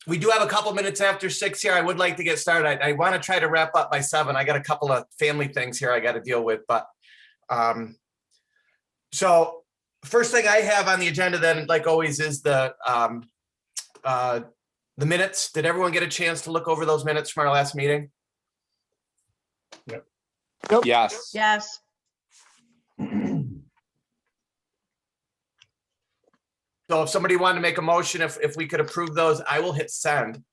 We do have a couple minutes after 6 here. I would like to get started. I want to try to wrap up by 7. I got a couple of family things here I got to deal with, but so first thing I have on the agenda then, like always, is the minutes. Did everyone get a chance to look over those minutes from our last meeting? Yep. Yes. Yes. So if somebody wanted to make a motion, if we could approve those, I will hit send.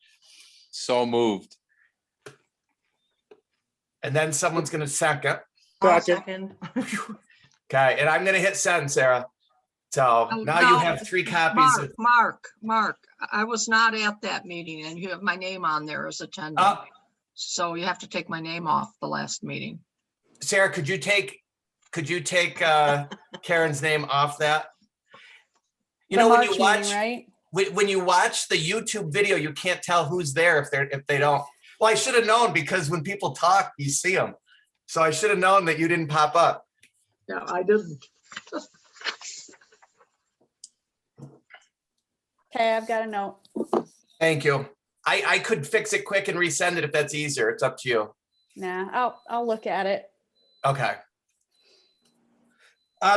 So moved. And then someone's going to second. I'll Second. second. Okay, and I'm going to hit send, Sarah. So now you have 3 copies of. Mark, I was not at that meeting and you have my name on there as attending. So you have to take my name off the last meeting. Sarah, could you take Karen's name off that? You know, when you watch, right? when you watch the YouTube video, you can't tell who's there if they don't. Well, I should have known, because when people talk, you see them. So I should have known that you didn't pop up. Yeah, I didn't. Okay, I've got a note. Thank you. I could fix it quick and resend it if that's easier. It's up to you. Nah, I'll look at it. Okay.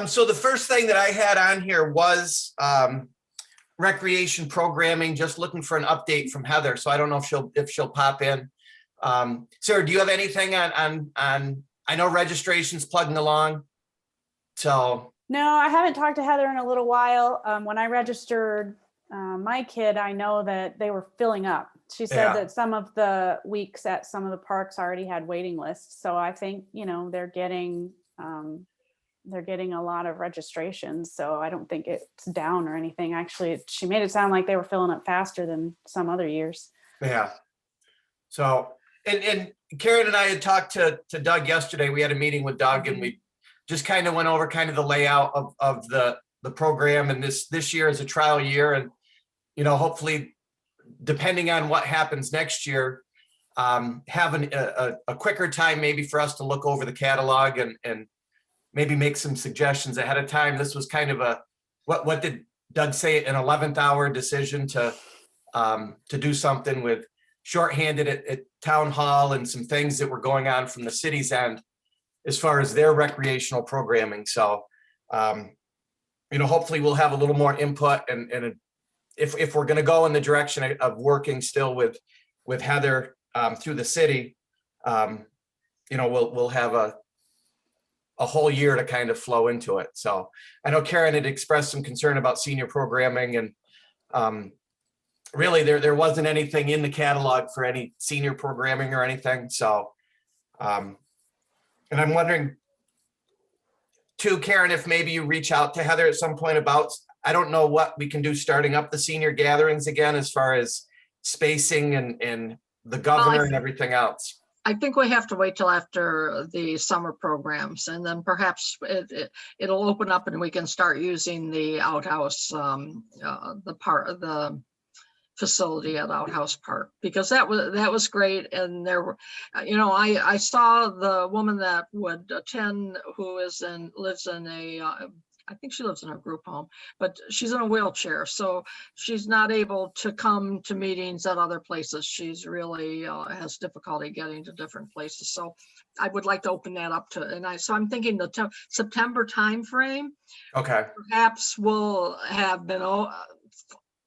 So the first thing that I had on here was recreation programming, just looking for an update from Heather. So I don't know if she'll pop in. Sarah, do you have anything on, I know registration's plugging along. So. No, I haven't talked to Heather in a little while. When I registered my kid, I know that they were filling up. She said Yeah. that some of the weeks at some of the parks already had waiting lists. So I think, they're getting a lot of registrations. So I don't think it's down or anything. Actually, she made it sound like they were filling up faster than some other years. Yeah. So, and Karen and I had talked to Doug yesterday. We had a meeting with Doug and we just kind of went over kind of the layout of the program. And this year is a trial year. And, hopefully, depending on what happens next year, having a quicker time maybe for us to look over the catalog and maybe make some suggestions ahead of time. This was kind of what did Doug say, an 11th hour decision to do something with shorthanded at town hall and some things that were going on from the city's end as far as their recreational programming. So, hopefully we'll have a little more input and if we're going to go in the direction of working still with Heather through the city, we'll have a whole year to kind of flow into it. So I know Karen had expressed some concern about senior programming and really there wasn't anything in the catalog for any senior programming or anything. So, and I'm wondering too, Karen, if maybe you reach out to Heather at some point about, I don't know what we can do starting up the senior gatherings again, as far as spacing and the governor and everything else. I think we have to wait till after the summer programs and then perhaps it'll open up and we can start using the outhouse, the facility at Outhouse Park, because that was great. And there were, I saw the woman that would attend who lives in a, I think she lives in a group home, but she's in a wheelchair. So she's not able to come to meetings at other places. She's really has difficulty getting to different places. So I would like to open that up so I'm thinking the September timeframe. Okay. Perhaps will have been,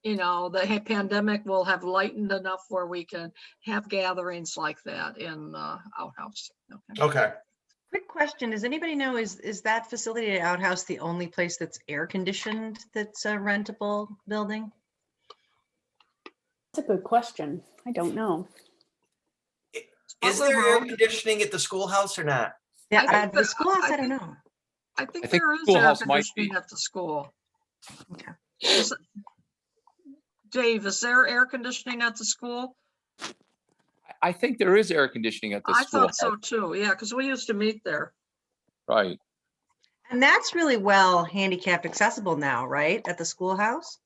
the pandemic will have lightened enough where we can have gatherings like that in Outhouse. Okay. Quick question. Does anybody know, is that facility at Outhouse the only place that's air conditioned that's a rentable building? That's a good question. I don't know. Is there air conditioning at the schoolhouse or not? Yeah, I at think the schoolhouse, I don't know. I think I think there is air schoolhouse might conditioning be. at the school. Okay. Dave, is there air conditioning at the school? I think there is air conditioning at the I school. thought so too. Yeah, because we used to meet there. Right. And that's really well handicapped accessible now, right? At the schoolhouse?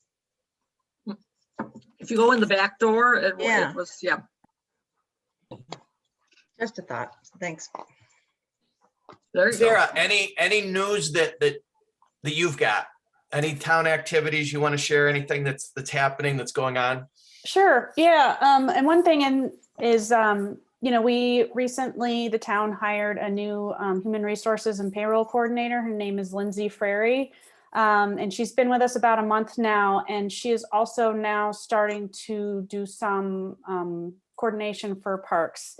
If you go in the back door, it Yeah. was, yeah. Just a thought. Thanks. There you go. Sarah, any news that you've got any town activities you want to share? Anything that's happening, that's going on? Sure. Yeah. And one thing is, we recently, the town hired a new human resources and payroll coordinator. Her name is Lindsay Frary. And she's been with us about a month now. And she is also now starting to do some coordination for parks,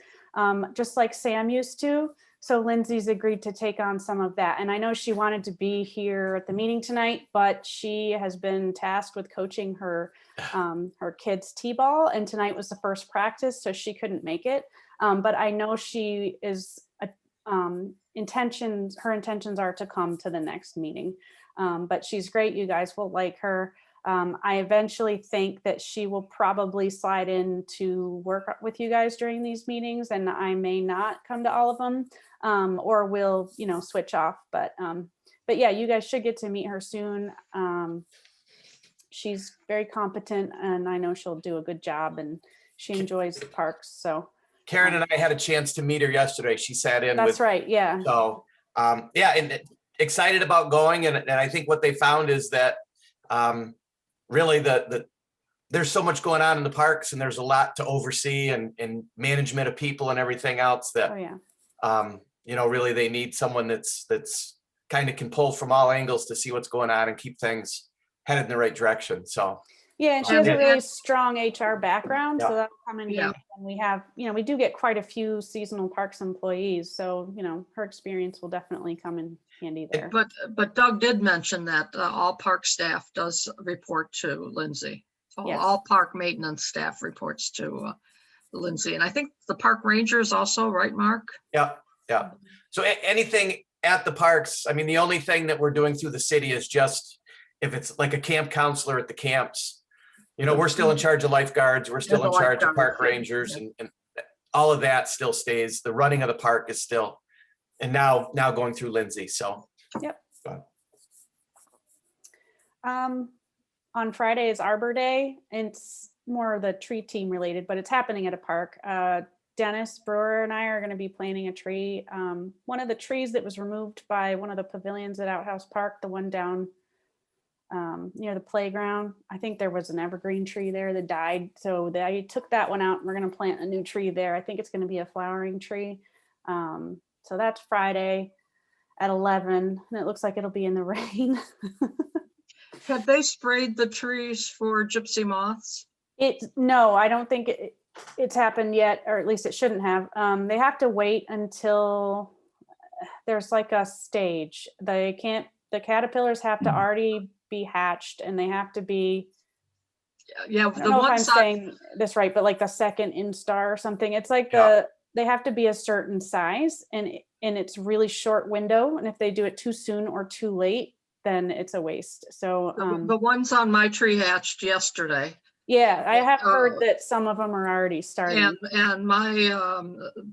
just like Sam used to. So Lindsay's agreed to take on some of that. And I know she wanted to be here at the meeting tonight, but she has been tasked with coaching her kids' t-ball. And tonight was the first practice, so she couldn't make it. But I know she is, her intentions are to come to the next meeting. But she's great. You guys will like her. I eventually think that she will probably slide in to work with you guys during these meetings, and I may not come to all of them, or we'll, switch off. But yeah, you guys should get to meet her soon. She's very competent, and I know she'll do a good job, and she enjoys the parks. So Karen and I had a chance to meet her yesterday. She sat in with. that's right. Yeah. So, yeah, and excited about going. And I think what they found is that really there's so much going on in the parks, and there's a lot to oversee and management of people and everything else that, Oh yeah. really they need someone that's kind of can pull from all angles to see what's going on and keep things headed in the right direction. So, Yeah, and she has a Yeah. really strong HR background, Yeah. so that'll come in Yeah. handy. And we have, we do get quite a few seasonal parks employees, so, her experience will definitely come in handy there. But Doug did mention that all park staff does report to Lindsay. Yes. All park maintenance staff reports to Lindsay. And I think the park rangers also, right, Mark? yeah. So anything at the parks, I mean, the only thing that we're doing through the city is just if it's like a camp counselor at the camps, we're still in charge of lifeguards. We're still Yeah, in the charge of park lifeguards, rangers, yeah. and all of that still stays. The running of the park is still, and now going through Lindsay. So, On Friday is Arbor Day. It's more of the tree team related, but it's happening at a park. Dennis Brewer and I are going to be planting a tree. One of the trees that was removed by one of the pavilions at Outhouse Park, the one down near the playground. I think there was an evergreen tree there that died. So they took that one out, and we're going to plant a new tree there. I think it's going to be a flowering tree. So that's Friday at 11, and it looks like it'll be in the rain. Have they sprayed the trees for gypsy moths? No, I don't think it's happened yet, or at least it shouldn't have. They have to wait until there's like a stage. The caterpillars have to already be hatched, and they have to be, Yeah, I the don't know if I'm ones that, saying this right, but like the second instar or something. It's like Yeah. they have to be a certain size, and it's really short window. And if they do it too soon or too late, then it's a waste. So the ones on my tree hatched yesterday. yeah, I have heard Oh. that some of them are already starting. And my,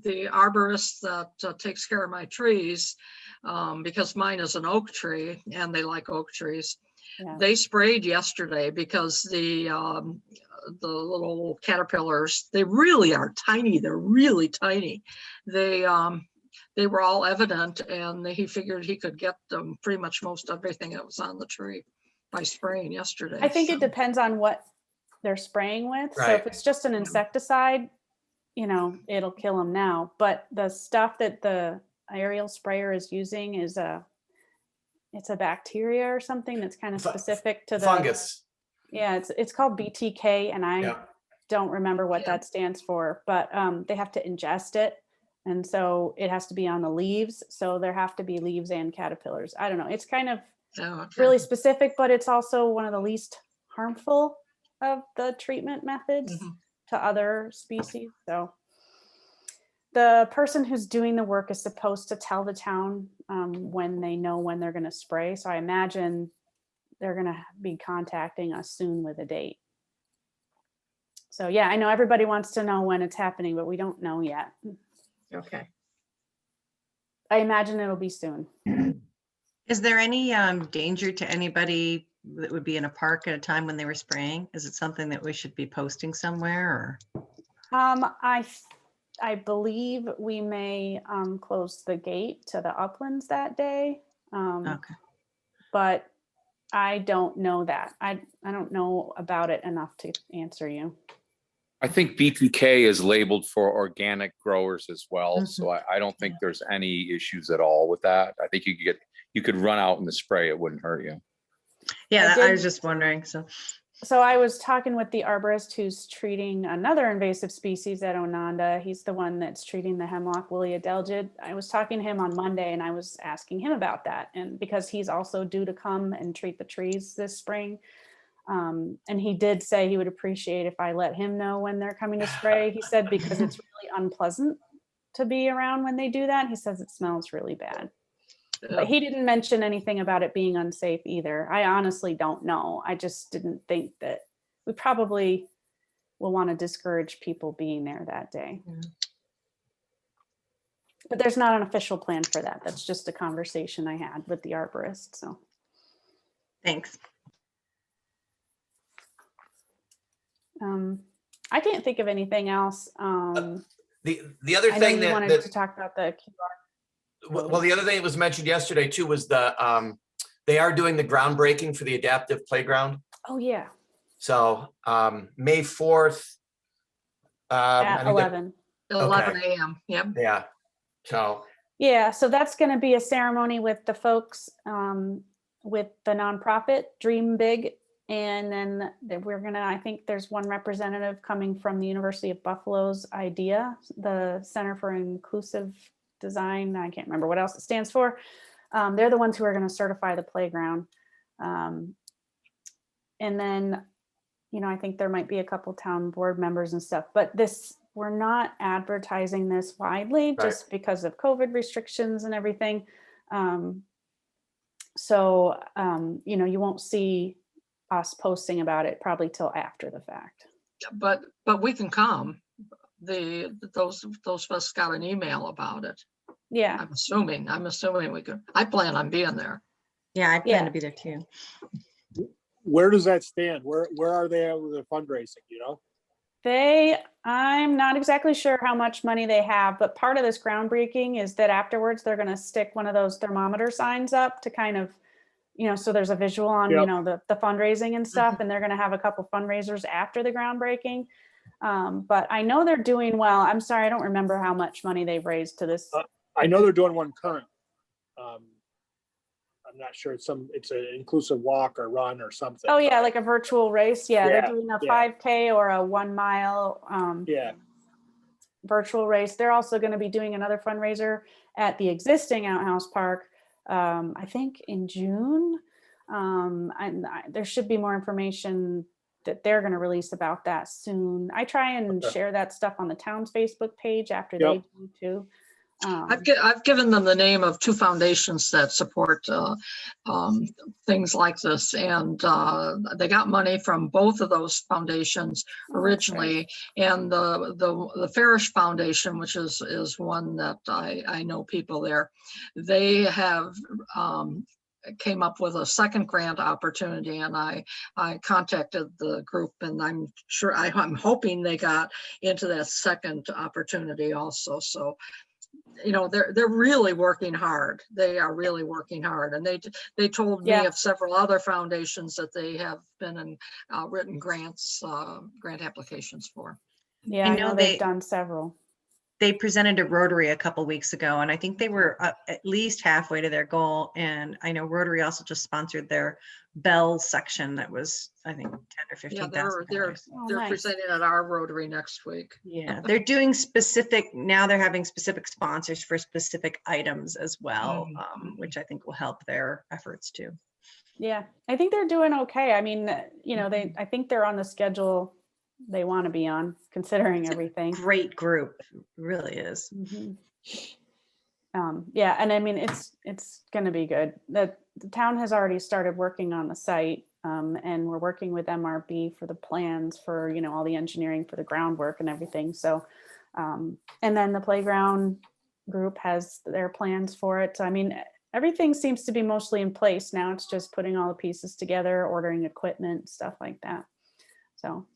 the arborist that takes care of my trees, because mine is an oak tree and they like oak trees. Yeah. They sprayed yesterday because the little caterpillars, they really are tiny. They're really tiny. They were all evident, and he figured he could get them pretty much most everything that was on the tree by spraying yesterday. I think so. it depends on what they're spraying with. So Right. if it's just an insecticide, it'll kill them now. But the stuff that the aerial sprayer is using is it's a bacteria or something that's kind of specific to the fungus. Yeah, it's called BTK, and I Yeah. don't remember what Yeah. that stands for, but they have to ingest it. And so it has to be on the leaves. So there have to be leaves and caterpillars. I don't know. It's kind of Oh, okay. really specific, but it's also one of the least harmful of the treatment methods Mhm. to other species. So the person who's doing the work is supposed to tell the town when they know when they're going to spray. So I imagine they're going to be contacting us soon with a date. So yeah, I know everybody wants to know when it's happening, but we don't know yet. Okay. I imagine it'll be soon. Is there any danger to anybody that would be in a park at a time when they were spraying? Is it something that we should be posting somewhere, or? I believe we may close the gate to the uplands that day. Okay. But I don't know that. I don't know about it enough to answer you. I think BPK is labeled for organic growers as well, so I don't think there's any issues at all with that. I think you could run out in the spray, it wouldn't hurt you. Yeah, I I was did- just wondering, so. So I was talking with the arborist who's treating another invasive species at Ononda. He's the one that's treating the hemlock woolly adelgid. I was talking to him on Monday and I was asking him about that. And because he's also due to come and treat the trees this spring. And he did say he would appreciate if I let him know when they're coming to spray. He said because it's really unpleasant to be around when they do that. He says it smells really bad. But he didn't mention anything about it being unsafe either. I honestly don't know. I just didn't think that we probably will want to discourage people being there that day. Yeah. But there's not an official plan for that. That's just a conversation I had with the arborist, so. Thanks. I can't think of anything else. The other I know thing you that, wanted to talk about the QR. well, the other thing that was mentioned yesterday too was they are doing the groundbreaking for the adaptive playground. Oh, yeah, So May 4th. I at think that- 11. 11 Okay. a.m. Yep. Yeah. So, Yeah, so that's going to be a ceremony with the folks, with the nonprofit Dream Big. And then we're going to, I think there's one representative coming from the University of Buffalo's IDEA, the Center for Inclusive Design. I can't remember what else it stands for. They're the ones who are going to certify the playground. And then, I think there might be a couple town board members and stuff, but we're not advertising this widely just because of COVID restrictions and everything. So, you won't see us posting about it probably till after the fact. But we can come. Those of us got an email about it. Yeah, I'm assuming we could. I plan on being there. Yeah, I plan Yeah. to be there too. Where does that stand? Where are they at with the fundraising, you know? I'm not exactly sure how much money they have, but part of this groundbreaking is that afterwards they're going to stick one of those thermometer signs up to kind of, so there's a visual on, Yep. the fundraising and stuff, and they're going to have a couple fundraisers after the groundbreaking. But I know they're doing well. I'm sorry, I don't remember how much money they've raised to this. I know they're doing one current. I'm not sure, it's an inclusive walk or run or something. Oh yeah, like a virtual race. Yeah, they're Yeah, doing a yeah. 5K or a 1 mile Yeah, virtual race. They're also going to be doing another fundraiser at the existing outhouse park, I think in June. There should be more information that they're going to release about that soon. I try and Okay. share that stuff on the town's Facebook page after Yep. they do too. I've given them the name of two foundations that support things like this, and they got money from both of those foundations originally. And the Farish Foundation, which is one that I know people there, they have came up with a second grant opportunity, and I contacted the group, and I'm hoping they got into that second opportunity also. So they're really working hard. They are really working hard, and they told me Yeah. of several other foundations that they have been in written grant applications for. Yeah, I I know know they- they've done several. They presented at Rotary a couple weeks ago, and I think they were at least halfway to their goal. And I know Rotary also just sponsored their Bell section that was, I think, 10 or Yeah, 15,000. they're Oh, they're nice. presenting at our Rotary next week. Yeah, they're doing now they're having specific sponsors for specific items as well, which I think will help their efforts too. Yeah, I think they're doing okay. I mean, I think they're on the schedule they want to be on, considering everything. Great group, it really is. Mhm. Yeah, and I mean, it's going to be good. The town has already started working on the site, and we're working with MRB for the plans for, all the engineering for the groundwork and everything. So, and then the playground group has their plans for it. So, I mean, everything seems to be mostly in place now. It's just putting all the pieces together, ordering equipment, stuff like that. So,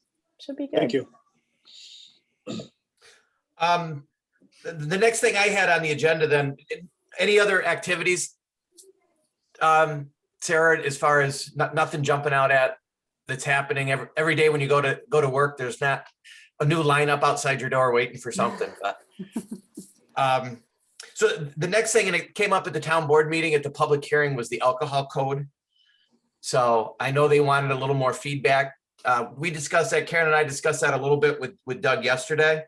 should be good. thank you. the next thing I had on the agenda then, any other activities Sarah, as far as nothing jumping out at that's happening every day when you go to work, there's not a new lineup outside your door waiting for something, but. So the next thing, and it came up at the town board meeting at the public hearing, was the alcohol code. So I know they wanted a little more feedback. We discussed that, Karen and I discussed that a little bit with Doug yesterday.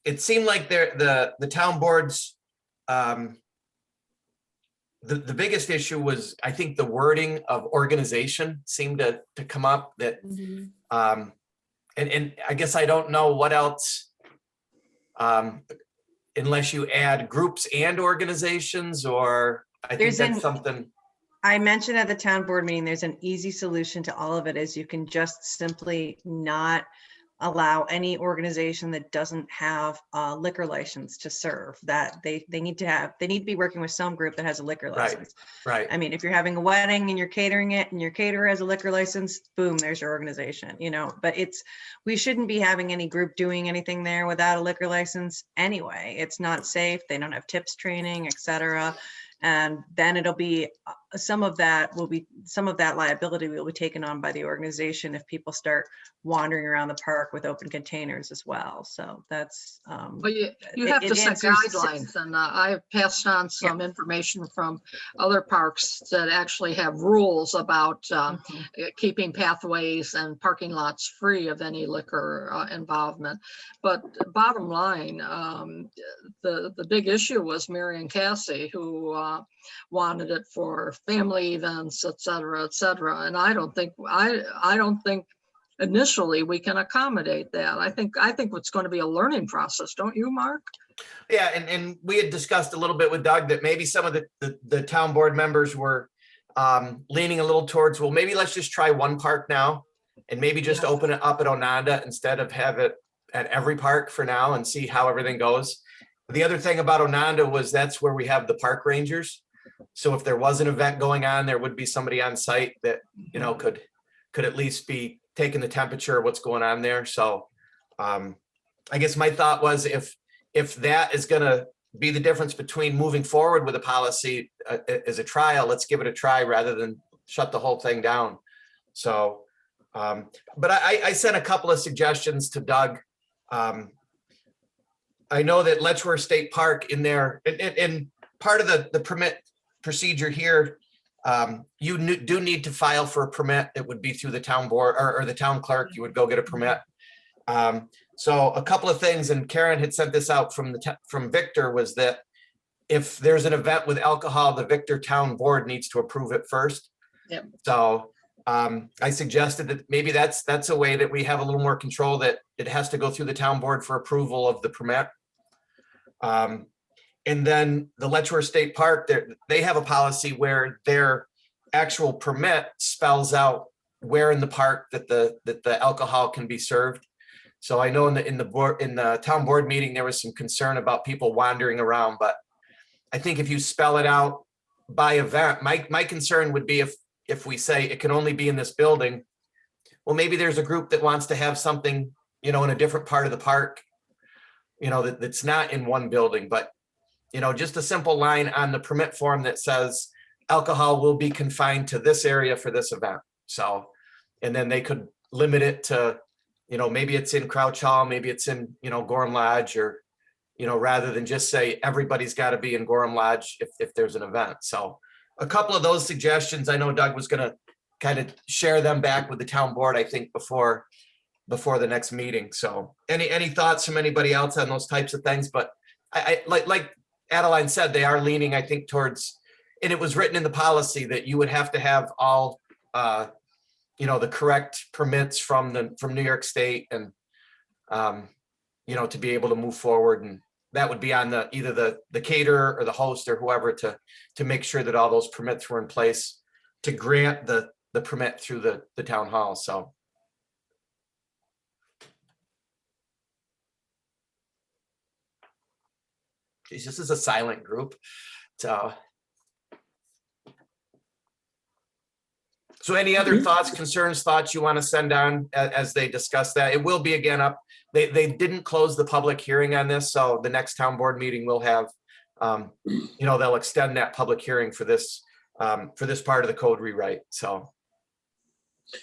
It seemed like the town boards, the biggest issue was, I think, the wording of organization seemed to come up that, Mhm. and I guess I don't know what else, unless you add groups and organizations, or I think There's that's an- something. I mentioned at the town board meeting, there's an easy solution to all of it, is you can just simply not allow any organization that doesn't have a liquor license to serve. That they need to be working with some group that has a liquor Right. license. Right. I mean, if you're having a wedding and you're catering it and your caterer has a liquor license, boom, there's your organization, but we shouldn't be having any group doing anything there without a liquor license anyway. It's not safe. They don't have tips training, et cetera. And then it'll be, some of that liability will be taken on by the organization if people start wandering around the park with open containers as well. So that's, But you it- have to it set answers- guidelines, and I've passed on some information from other parks that actually have rules about keeping pathways and parking lots free of any liquor involvement. But bottom line, the big issue was Marion Cassie, who wanted it for family events, et cetera, et cetera. And I don't think initially we can accommodate that. I think it's going to be a learning process, don't you, Mark? Yeah, and we had discussed a little bit with Doug that maybe some of the town board members were leaning a little towards, well, maybe let's just try one park now and maybe just Yes. open it up at Ononda instead of have it at every park for now and see how everything goes. The other thing about Ononda was that's where we have the park rangers. So if there was an event going on, there would be somebody on site that, could at least be taking the temperature of what's going on there. So I guess my thought was if that is gonna be the difference between moving forward with a policy as a trial, let's give it a try rather than shut the whole thing down. So, but I sent a couple of suggestions to Doug. I know that Letchworth State Park in there, and part of the permit procedure here, you do need to file for a permit. It would be through the town board or the town clerk. You would go get a permit. So a couple of things, and Karen had sent this out from Victor, was that if there's an event with alcohol, the Victor Town Board needs to approve it first. Yep. So I suggested that maybe that's a way that we have a little more control, that it has to go through the town board for approval of the permit. And then the Letchworth State Park, they have a policy where their actual permit spells out where in the park that the alcohol can be served. So I know in the town board meeting, there was some concern about people wandering around, but I think if you spell it out by event, my concern would be if we say it can only be in this building, well, maybe there's a group that wants to have something, in a different part of the park, that's not in one building, but just a simple line on the permit form that says alcohol will be confined to this area for this event. So, and then they could limit it to, maybe it's in Crouch Hall, maybe it's in, Gorham Lodge, or, rather than just say everybody's got to be in Gorham Lodge if there's an event. So a couple of those suggestions, I know Doug was going to kind of share them back with the town board, I think, before the next meeting. So any thoughts from anybody else on those types of things? But I like Adeline said, they are leaning, I think, towards, and it was written in the policy that you would have to have all, the correct permits from New York State and, to be able to move forward. And that would be on either the caterer or the host or whoever to make sure that all those permits were in place to grant the permit through the town hall. So. Geez, this is a silent group. So any other thoughts, concerns, thoughts you want to send on as they discuss that? It will be again up. They didn't close the public hearing on this, so the next town board meeting will have, they'll extend that public hearing for this for this part of the code rewrite. So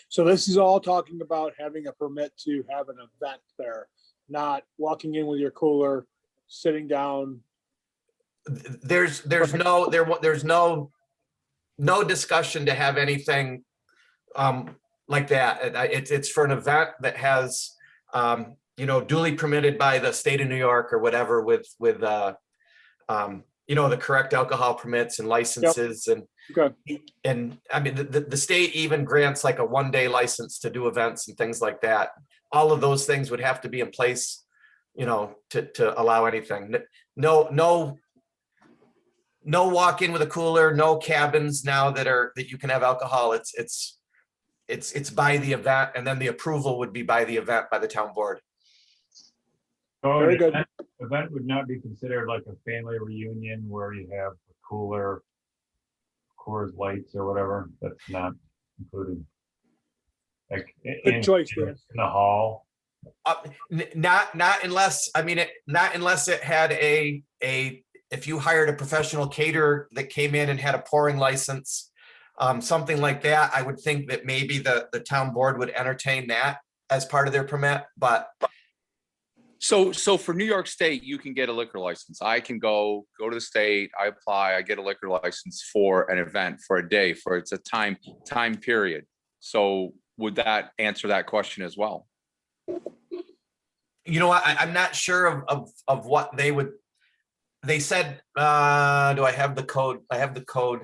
So this is all talking about having a permit to have an event there, not walking in with your cooler, sitting down. there's no discussion to have anything like that. It's for an event that has, duly permitted by the state of New York or whatever with the correct alcohol permits and licenses Okay, and I mean, the state even grants like a 1-day license to do events and things like that. All of those things would have to be in place, to allow anything. No walk in with a cooler, no cabins now that you can have alcohol. It's by the event, and then the approval would be by the event, by the town board. So Very an good. event would not be considered like a family reunion where you have a cooler, Coors Lights or whatever. That's not included. Like good choice, Dan. in the hall. Not unless, not unless it had if you hired a professional caterer that came in and had a pouring license, something like that, I would think that maybe the town board would entertain that as part of their permit, but So for New York State, you can get a liquor license. I can go to the state, I apply, I get a liquor license for an event, for a day, it's a time period. So would that answer that question as well? I'm not sure of what they said, do I have the code? I have the code.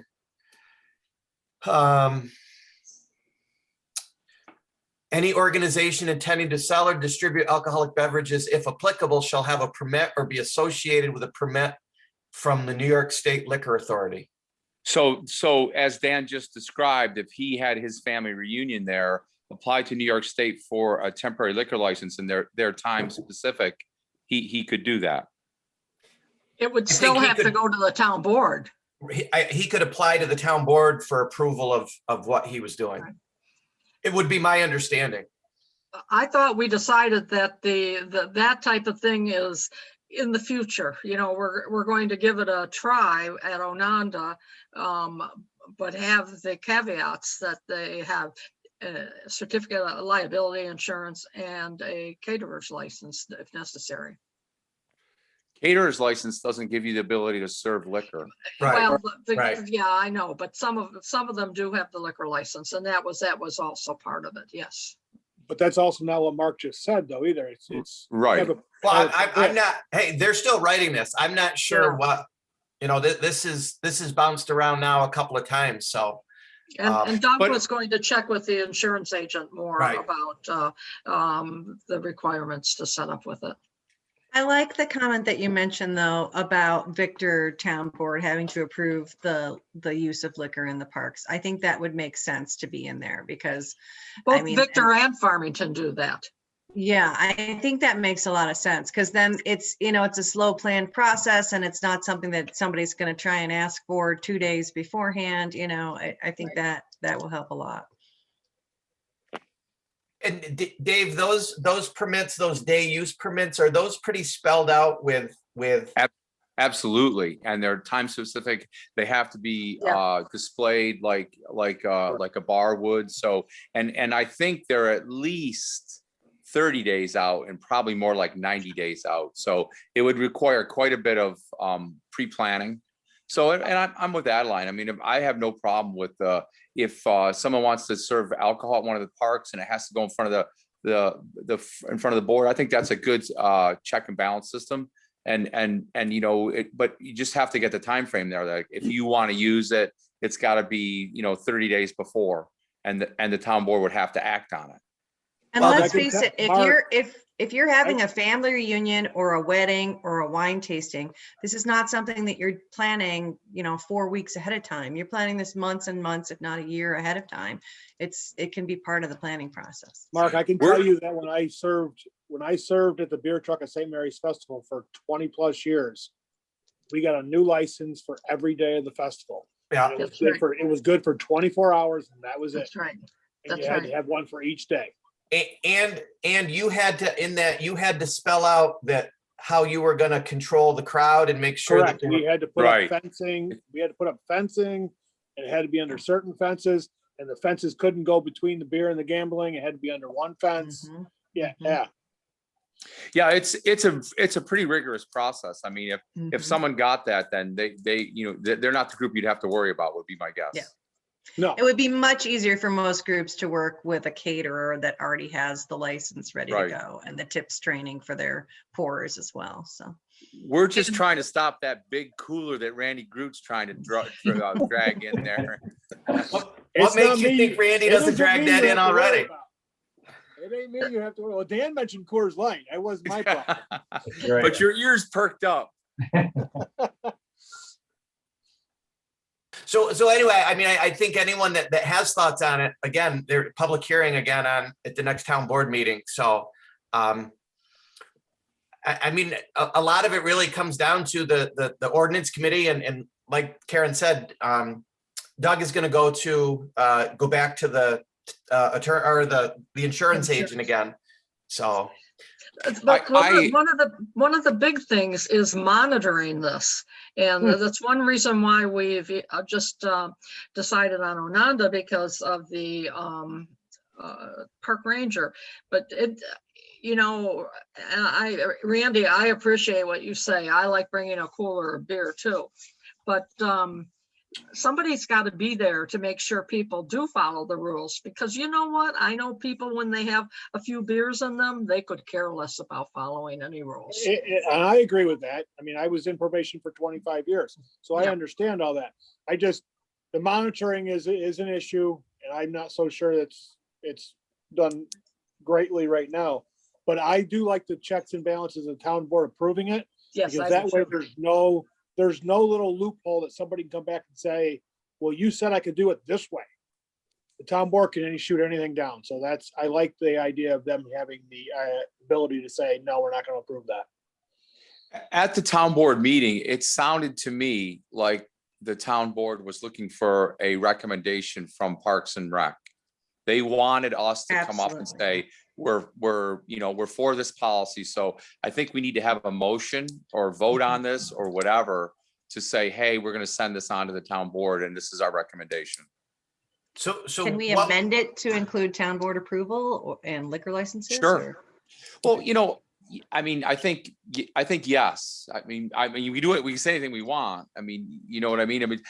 Any organization intending to sell or distribute alcoholic beverages, if applicable, shall have a permit or be associated with a permit from the New York State Liquor Authority. So as Dan just described, if he had his family reunion there, applied to New York State for a temporary liquor license and they're time specific, he could do that. It would I still think he have to could- go to the town board. He could apply to the town board for approval of what he was doing. It would be my understanding. I thought we decided that that type of thing is in the future, we're going to give it a try at Ononda, but have the caveats that they have a certificate of liability insurance and a caterer's license if necessary. Caterer's license doesn't give you the ability to serve liquor. Right, Well, right. yeah, I know, but some of them do have the liquor license, and that was also part of it, yes. But that's also not what Mark just said, though, either. It's. Right. have a- Well, I'm not, hey, they're still writing this. I'm not sure what, this is bounced around now a couple of times, so. And Doug but- was going to check with the insurance agent more Right. about the requirements to set up with it. I like the comment that you mentioned though about Victor Town Board having to approve the use of liquor in the parks. I think that would make sense to be in there because, Both mean, Victor and Farmington do that. yeah, I think that makes a lot of sense because then it's, it's a slow planned process and it's not something that somebody's going to try and ask for 2 days beforehand. I think that will help a lot. And Dave, those permits, those day use permits, are those pretty spelled out with? Absolutely, and they're time specific. They have to be displayed like a bar would. So, and I think they're at least 30 days out and probably more like 90 days out. So it would require quite a bit of pre-planning. So, and I'm with Adeline. I mean, if I have no problem with if someone wants to serve alcohol at one of the parks and it has to go in front of in front of the board, I think that's a good check and balance system. But you just have to get the time frame there. Like if you want to use it, it's got to be 30 days before, and the town board would have to act on it. And Well, let's I can face tell- it, Mark- if you're having a family reunion or a wedding or a wine tasting, this is not something that you're planning, 4 weeks ahead of time. You're planning this months and months, if not a year ahead of time. It can be part of the planning process. Mark, I can tell you that when I served at the beer truck at St. Mary's Festival for 20 plus years, we got a new license for every day of the festival. Yeah, And it was good for 24 hours and that was it. That's right. And That's you had to right. have one for each day. and you had to spell out that how you were gonna control the crowd and make sure that Correct. We had to put Right. up fencing. We had to put up fencing. and it had to be under certain fences, and the fences couldn't go between the beer and the gambling. It had to be under one fence. Mhm. Yeah, Mhm. yeah. Yeah, it's a pretty rigorous process. I mean, if Mhm. someone got that, then they're not the group you'd have to worry about, would be my guess. Yeah. No, It would be much easier for most groups to work with a caterer that already has the license ready to Right. go and the tips training for their pourers as well, so. We're just trying to stop that big cooler that Randy Groot's trying to drag in there. What It's makes not you me. think Randy It doesn't isn't drag me that you in have to worry already? about. It ain't me you have to, well, Dan mentioned Coors Light. That wasn't my problem. Right. But your ears perked up. So anyway, I mean, I think anyone that has thoughts on it, again, their public hearing again at the next town board meeting. So, I mean, a lot of it really comes down to the ordinance committee and like Karen said, Doug is going to go back to the attorney or the insurance agent again. So, But I- one of the big things is monitoring this. And that's one reason why we've just decided on Ononda, because of the park ranger. But Randy, I appreciate what you say. I like bringing a cooler of beer too. But somebody's got to be there to make sure people do follow the rules, because you know what? I know people, when they have a few beers in them, they could care less about following any rules. And I agree with that. I mean, I was in probation for 25 years, so I Yeah. understand all that. The monitoring is an issue, and I'm not so sure it's done greatly right now. But I do like the checks and balances of the town board approving it, Yes, because I that do way too. there's no little loophole that somebody can come back and say, well, you said I could do it this way. The town board can shoot anything down. So I like the idea of them having the ability to say, no, we're not going to approve that. At the town board meeting, it sounded to me like the town board was looking for a recommendation from Parks and Rec. They wanted us to come up and Absolutely. say, we're for this policy. So I think we need to have a motion or vote on this or whatever to say, hey, we're going to send this on to the town board and this is our recommendation. so Can we what- amend it to include town board approval and liquor licenses? Sure. or- Well, I mean, I think yes. I mean, we do it. We can say anything we want. I mean, you know what I mean? I mean,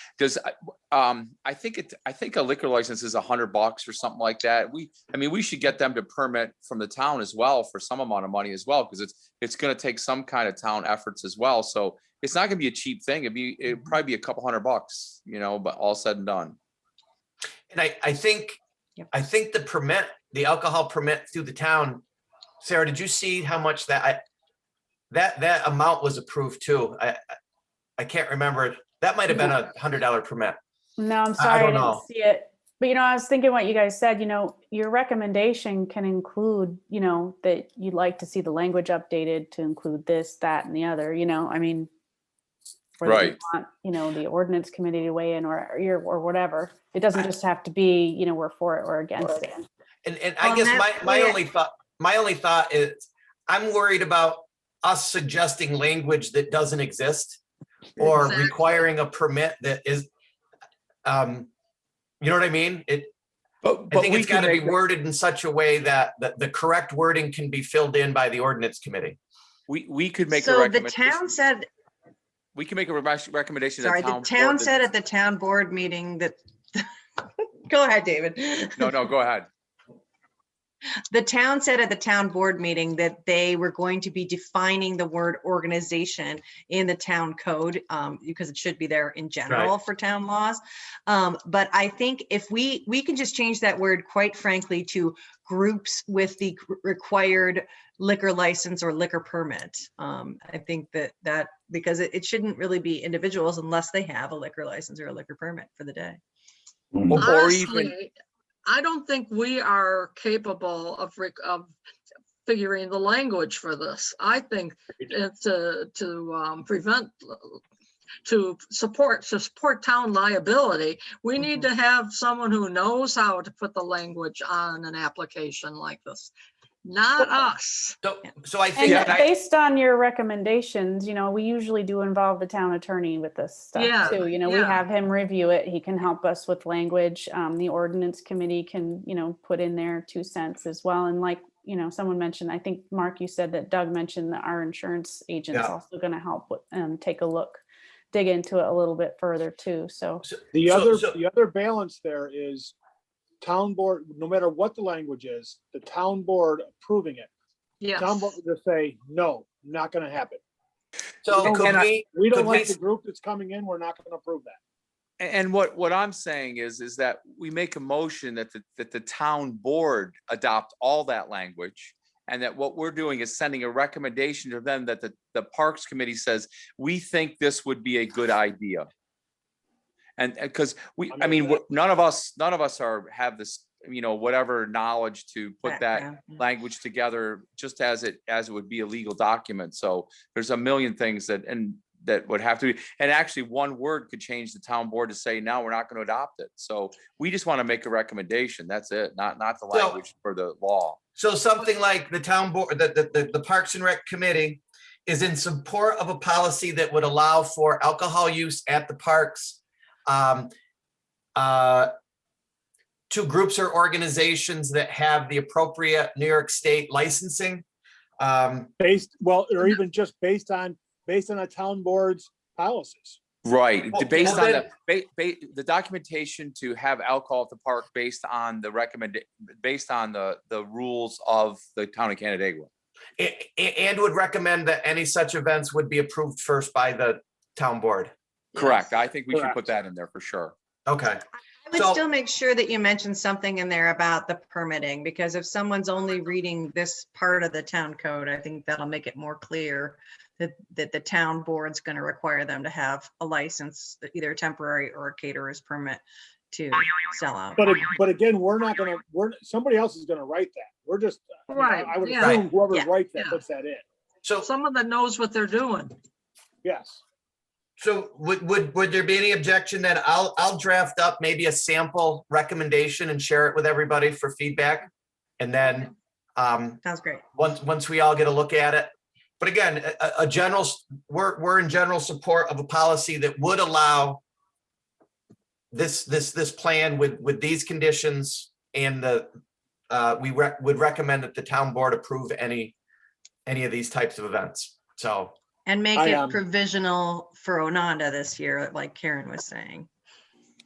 I think a liquor license is $100 or something like that. We should get them to permit from the town as well for some amount of money as well, because it's going to take some kind of town efforts as well. So it's not going to be a cheap thing. It'd probably be a couple $100, but all said and done. And I think, Yep. the alcohol permit through the town, Sarah, did you see how much that amount was approved too? I can't remember. That might have been $100 permit. No, I'm I sorry, I don't didn't know. see it. But, I was thinking what you guys said, your recommendation can include, that you'd like to see the language updated to include this, that, and the other, I mean. Or that you Right. want, the ordinance committee to weigh in or whatever. It doesn't just have to be, we're for it or against it. And I Well, guess that's my where- only thought is I'm worried about us suggesting language that doesn't exist or Exactly. requiring a permit that is, you know what I mean? I think it's got to be worded in such a way that the correct wording can be filled in by the ordinance committee. We could make a So the recommendation. town said, We can make a recommendation. sorry, the town said at the town board meeting that, go ahead, David. No, go ahead. The town said at the town board meeting that they were going to be defining the word organization in the town code, because it should be there in general for town laws. But I think if we can just change that word, quite frankly, to groups with the required liquor license or liquor permit. I think that because it shouldn't really be individuals unless they have a liquor license or a liquor permit for the day. Or even, Honestly, I don't think we are capable of figuring the language for this. I think to support town liability, we need to have someone who knows how to put the language on an application like this. not us. So I think, And Yeah, based on your recommendations, we usually do involve the town attorney with this Yeah, stuff too. We yeah. have him review it. He can help us with language. The ordinance committee can, put in their 2 cents as well. And like, someone mentioned, I think, Mark, you said that Doug mentioned that our insurance agent's Yeah. also going to help with, take a look, dig into it a little bit further too. So The So- other balance there is town board, no matter what the language is, the town board approving it. Town board Yes, will just say, no, not gonna happen. so And could we, We don't Could we like s- the group that's coming in, we're not gonna approve that. And what I'm saying is that we make a motion that the town board adopt all that language. And that what we're doing is sending a recommendation to them that the Parks Committee says, we think this would be a good idea. And because none of us have this, whatever knowledge to put that Background. language together just as it would be a legal document. So there's a million things that would have to be, and actually one word could change the town board to say, no, we're not going to adopt it. So we just want to make a recommendation. That's it, not the So- language for the law. so something like the town board, the Parks and Rec Committee is in support of a policy that would allow for alcohol use at the parks. To groups or organizations that have the appropriate New York State licensing. Or even just based on a town board's policies. Right, Well, based well, on the documentation to have alcohol at the park based on based on the rules of the town of Canandaigua. And would recommend that any such events would be approved first by the town board. Correct, I think we should Correct. put that in there for sure. Okay, I would So- still make sure that you mention something in there about the permitting, because if someone's only reading this part of the town code, I think that'll make it more clear that the town board's going to require them to have a license, either temporary or a caterer's permit to sell out. But again, somebody else is gonna write that. We're just, Right, I would yeah. assume whoever Yeah, writes that yeah. puts that in. so, someone that knows what they're doing. Yes. so would there be any objection that I'll draft up maybe a sample recommendation and share it with everybody for feedback? And then, Sounds great. once we all get a look at it. But again, we're in general support of a policy that would allow this plan with these conditions, and would recommend that the town board approve any of these types of events. So, And make I, it um, provisional for Ononda this year, like Karen was saying.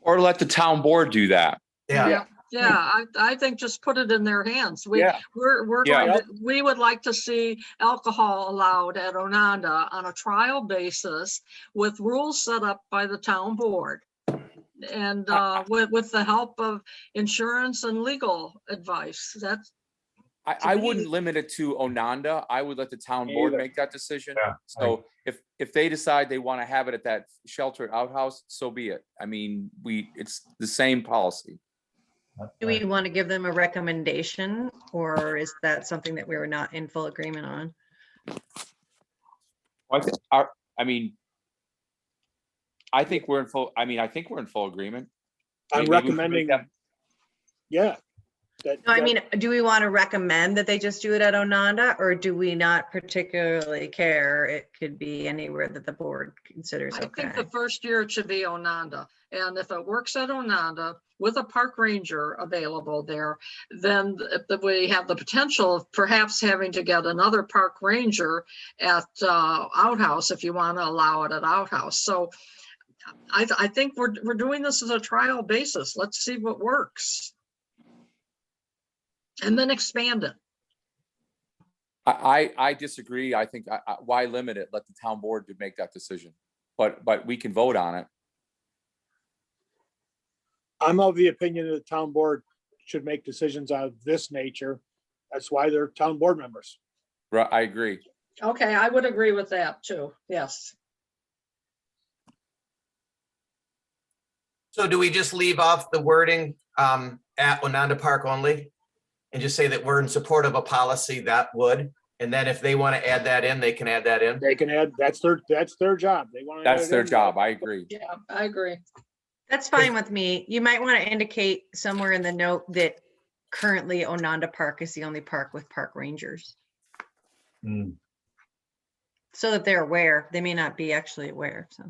Or let the town board do that. yeah, Yeah, I think just put it in their hands. Yeah. We're Yeah. going to, we would like to see alcohol allowed at Ononda on a trial basis with rules set up by the town board. And with the help of insurance and legal advice. That's, I me- wouldn't limit it to Ononda. I would let the town board Either. make that decision. Yeah, So if they decide they want to have it at that sheltered outhouse, so be it. I mean, it's the same policy. Do we want to give them a recommendation, or is that something that we were not in full agreement on? I think we're in full agreement. I'm Maybe we can make recommending, that- yeah. No, I mean, do we want to recommend that they just do it at Ononda, or do we not particularly care? It could be anywhere that the board considers I okay. think the first year it should be Ononda. And if it works at Ononda with a park ranger available there, then we have the potential of perhaps having to get another park ranger at Outhouse if you want to allow it at Outhouse. So I think we're doing this as a trial basis. Let's see what works. And then expand it. I disagree. I think why limit it? Let the town board to make that decision. But we can vote on it. I'm of the opinion that the town board should make decisions of this nature. That's why they're town board members. Right, I agree. Okay, I would agree with that too. Yes. so do we just leave off the wording at Ononda Park only? And just say that we're in support of a policy that would, and then if they want to add that in, they can add that in? They can add, that's their job. They want to. That's their job. I agree. Yeah, I agree. That's fine with me. You might want to indicate somewhere in the note that currently Ononda Park is the only park with park rangers, Hmm. so that they're aware. They may not be actually aware, so.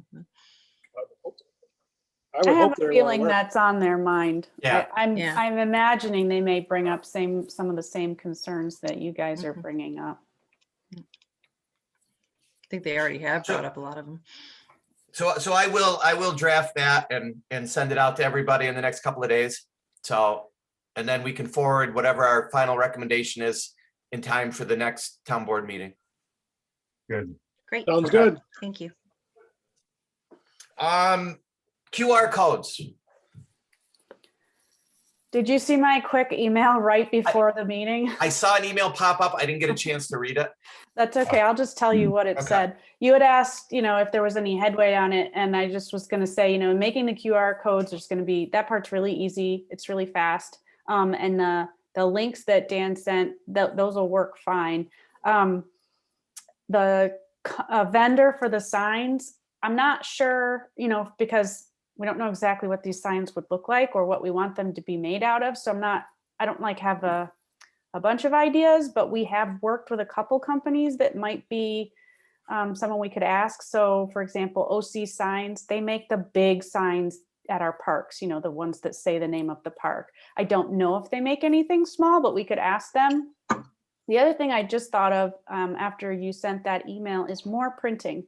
I I would have hope a they're feeling aware. that's on their mind. Yeah. Yeah. I'm imagining they may bring up some of the same concerns that you guys are Mhm. bringing up. I think they already have brought up a lot of them. So I will draft that and send it out to everybody in the next couple of days. So, and then we can forward whatever our final recommendation is in time for the next town board meeting. Good. Great, Sounds Okay. good. thank you. QR codes. Did you see my quick email right before the meeting? I saw an email pop up. I didn't get a chance to read it. That's okay. I'll just tell you what it Okay. said. You had asked, if there was any headway on it, and I just was going to say, making the QR codes, there's going to be, that part's really easy. It's really fast. And the links that Dan sent, those will work fine. The vendor for the signs, I'm not sure, because we don't know exactly what these signs would look like or what we want them to be made out of. So I don't have a bunch of ideas, but we have worked with a couple companies that might be someone we could ask. So for example, OC Signs, they make the big signs at our parks, the ones that say the name of the park. I don't know if they make anything small, but we could ask them. The other thing I just thought of after you sent that email is more printing.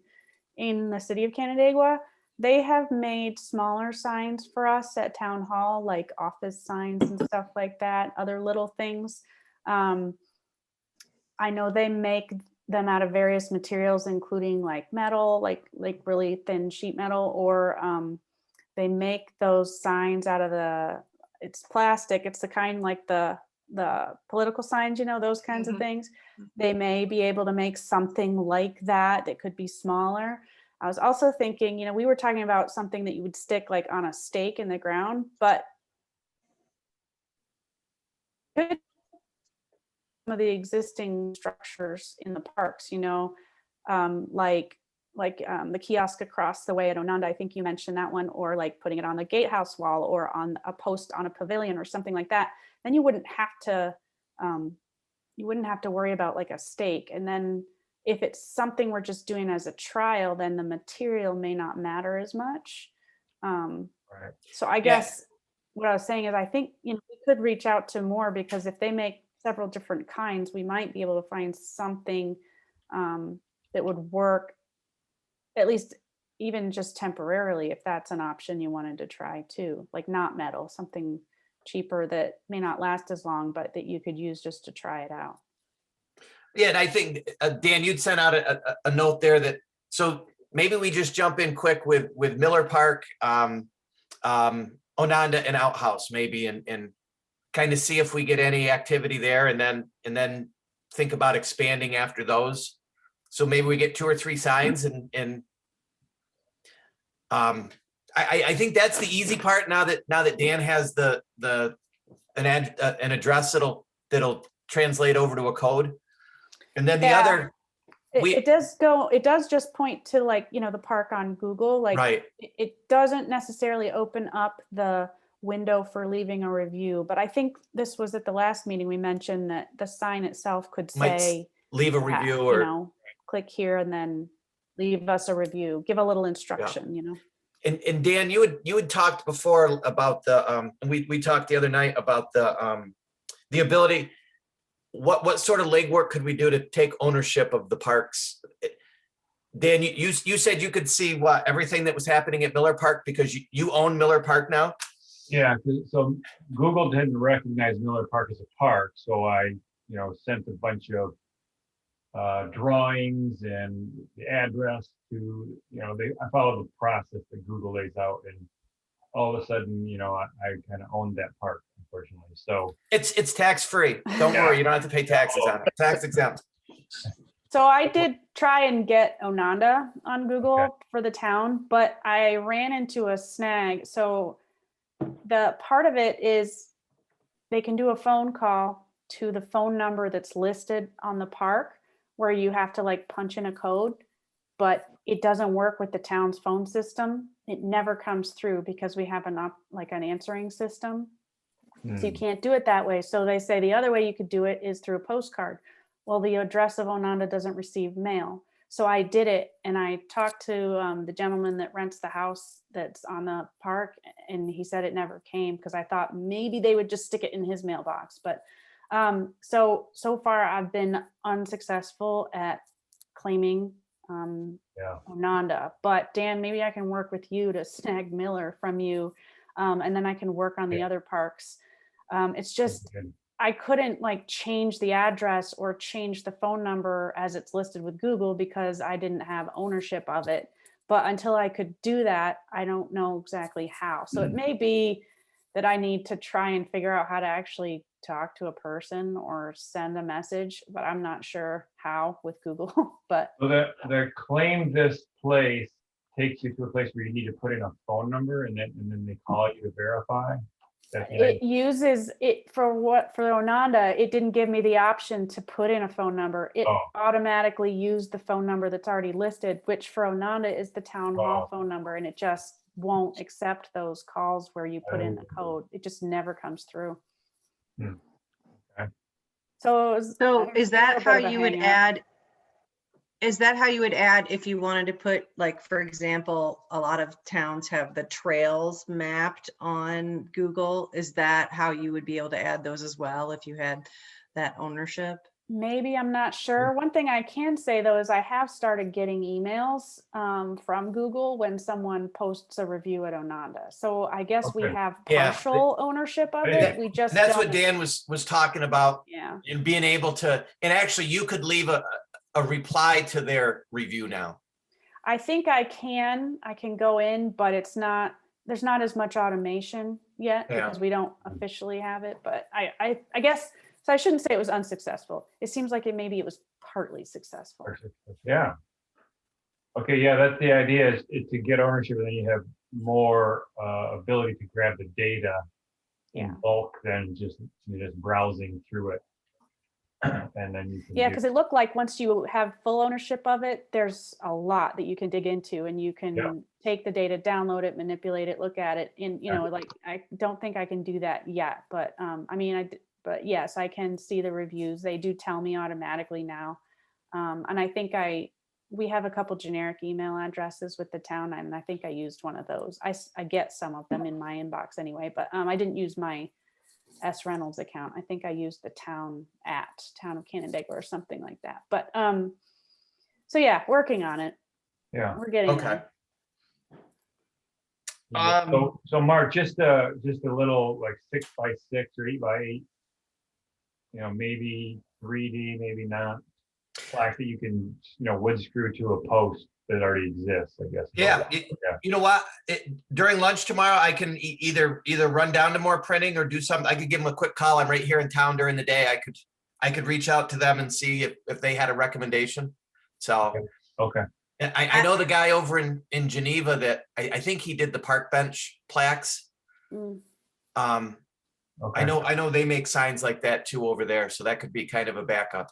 In the city of Canandaigua, they have made smaller signs for us at town hall, like office signs and stuff like that, other little things. I know they make them out of various materials, including like metal, like really thin sheet metal, or they make those signs out of it's plastic. It's the kind like the political signs, those kinds of things. They may be able to make something like that that could be smaller. I was also thinking, we were talking about something that you would stick like on a stake in the ground, but some of the existing structures in the parks, like the kiosk across the way at Ononda, I think you mentioned that one, or like putting it on the gatehouse wall or on a post on a pavilion or something like that. Then you wouldn't have to worry about like a stake. And then if it's something we're just doing as a trial, then the material may not matter as much. Right. So I guess what I was saying is I think, we could reach out to more, because if they make several different kinds, we might be able to find something that would work, at least even just temporarily, if that's an option you wanted to try too, like not metal, something cheaper that may not last as long, but that you could use just to try it out. Yeah, and I think, Dan, you'd sent out a note there that, so maybe we just jump in quick with Miller Park, Ononda and Outhouse maybe, and kind of see if we get any activity there, and then think about expanding after those. So maybe we get 2 or 3 signs and I think that's the easy part now that Dan has an address that'll translate over to a code. And then the Yeah. other, It does just point to like, the park on Google, like right, it doesn't necessarily open up the window for leaving a review. But I think this was at the last meeting, we mentioned that the sign itself could Might say, leave a yeah, review or, click here and then leave us a review, give a little instruction, and Dan, you had talked before about the, we talked the other night about the ability, what sort of legwork could we do to take ownership of the parks? Dan, you said you could see everything that was happening at Miller Park because you own Miller Park now? Yeah, so Google didn't recognize Miller Park as a park, so I, sent a bunch of drawings and the address to, I followed the process that Google lays out, and all of a sudden, I kind of owned that park, unfortunately. So It's tax-free. Don't worry, you don't have to pay taxes on it. Tax exempt. So I did try and get Ononda on Google Okay. for the town, but I ran into a snag. So the part of it is they can do a phone call to the phone number that's listed on the park, where you have to like punch in a code, but it doesn't work with the town's phone system. It never comes through because we have an answering system. So you can't do it that way. So they say the other way you could do it is through a postcard. Well, the address of Ononda doesn't receive mail. So I did it, and I talked to the gentleman that rents the house that's on the park, and he said it never came because I thought maybe they would just stick it in his mailbox. But so far I've been unsuccessful at claiming Yeah. Ononda. But Dan, maybe I can work with you to snag Miller from you, and then I can work on the Yeah. other parks. It's just Good. I couldn't like change the address or change the phone number as it's listed with Google because I didn't have ownership of it. But until I could do that, I don't know exactly how. So it may be that I need to try and figure out how to actually talk to a person or send a message, but I'm not sure how with Google. But So the claim this place takes you to a place where you need to put in a phone number and then they call you to verify. That's the it uses it for Ononda. It didn't give me the option to put in a phone number. It Oh. automatically used the phone number that's already listed, which for Ononda is the town hall Oh. phone number, and it just won't accept those calls where you put in the Oh. code. It just never comes through. Hmm. Okay. So, it was So is that a little how bit of a you would hang-up. add? Is that how you would add if you wanted to put, like, for example, a lot of towns have the trails mapped on Google. Is that how you would be able to add those as well if you had that ownership? Maybe, I'm not sure. One thing I can say though is I have started getting emails from Google when someone posts a review at Ononda. So I guess we Okay. have Yeah. partial ownership of Yeah. it. We just That's what don't- Dan was talking about, Yeah. and being able to, and actually you could leave a reply to their review now. I think I can go in, but there's not as much automation yet Yeah. because we don't officially have it. But I guess, so I shouldn't say it was unsuccessful. It seems like maybe it was partly successful. Yeah. Okay, yeah, that's the idea is to get ownership and then you have more ability to grab the data in Yeah. bulk than just browsing through it. And then you can Yeah, do- because it looked like once you have full ownership of it, there's a lot that you can dig into and you can Yeah. take the data, download it, manipulate it, look at it. And, like, I don't think I can do that yet, but but yes, I can see the reviews. They do tell me automatically now. And I think we have a couple generic email addresses with the town, and I think I used one of those. I get some of them in my inbox anyway, but I didn't use my S Reynolds account. I think I used the town of Canandaigua or something like that. But so yeah, working on it. Yeah. We're getting Okay. there. So Mark, just a little like 6x6 or 8x8, maybe 3D, maybe not, plaque that you can, wood screw to a post that already exists, I guess. Yeah, you know what? During lunch tomorrow, I can either run down to more printing or do something. I could give them a quick call. I'm right here in town during the day. I could reach out to them and see if they had a recommendation. So Okay. I know the guy over in Geneva that I think he did the park bench plaques. Mm. Okay. I know they make signs like that too over there. So that could be kind of a backup.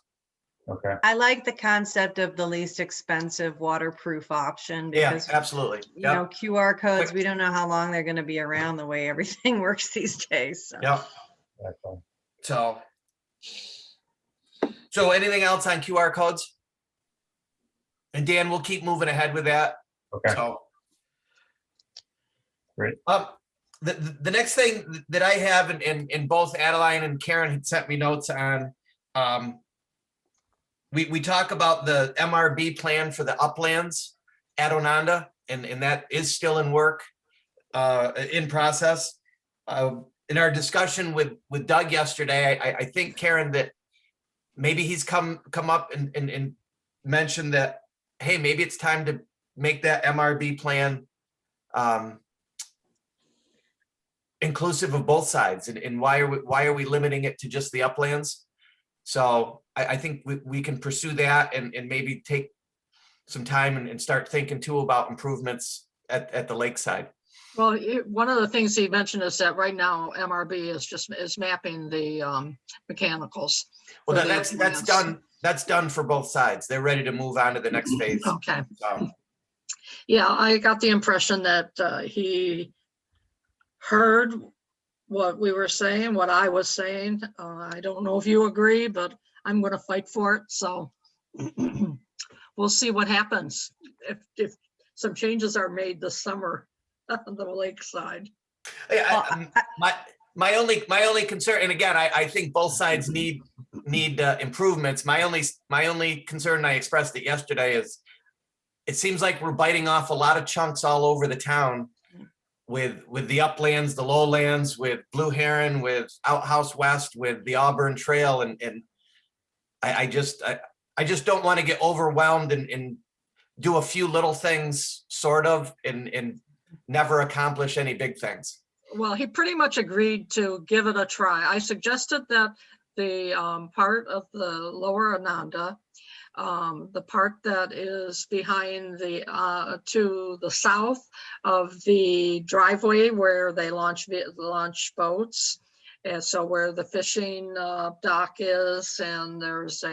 Okay. I like the concept of the least expensive waterproof option Yeah, because, absolutely. you know, QR codes, we don't know how long they're going to be around the way everything works these days. So. Yep. Excellent. So anything else on QR codes? And Dan, we'll keep moving ahead with that. Okay. So. Great. The next thing that I have, and both Adeline and Karen had sent me notes on, we talk about the MRB plan for the uplands at Ononda, and that is still in work, in process. In our discussion with Doug yesterday, I think, Karen, that maybe he's come up and mentioned that, hey, maybe it's time to make that MRB plan inclusive of both sides, and why are we limiting it to just the uplands? So I think we can pursue that and maybe take some time and start thinking too about improvements at the lakeside. Well, one of the things he mentioned is that right now MRB is mapping the mechanicals. Well, for the that's uplands. done. That's done for both sides. They're ready to move on to the next phase. Okay. So, Yeah, I got the impression that he heard what we were saying, what I was saying. I don't know if you agree, but I'm gonna fight for it, so we'll see what happens if some changes are made this summer on the lakeside. Yeah, my only concern, and again, I think both sides need improvements. My only concern, I expressed it yesterday, is it seems like we're biting off a lot of chunks all over the town with the uplands, the lowlands, with Blue Heron, with Outhouse West, with the Auburn Trail, and I just don't want to get overwhelmed and do a few little things sort of and never accomplish any big things. Well, he pretty much agreed to give it a try. I suggested that the part of the lower Ananda, the part that is behind the to the south of the driveway where they launch boats, and so where the fishing dock is, and there's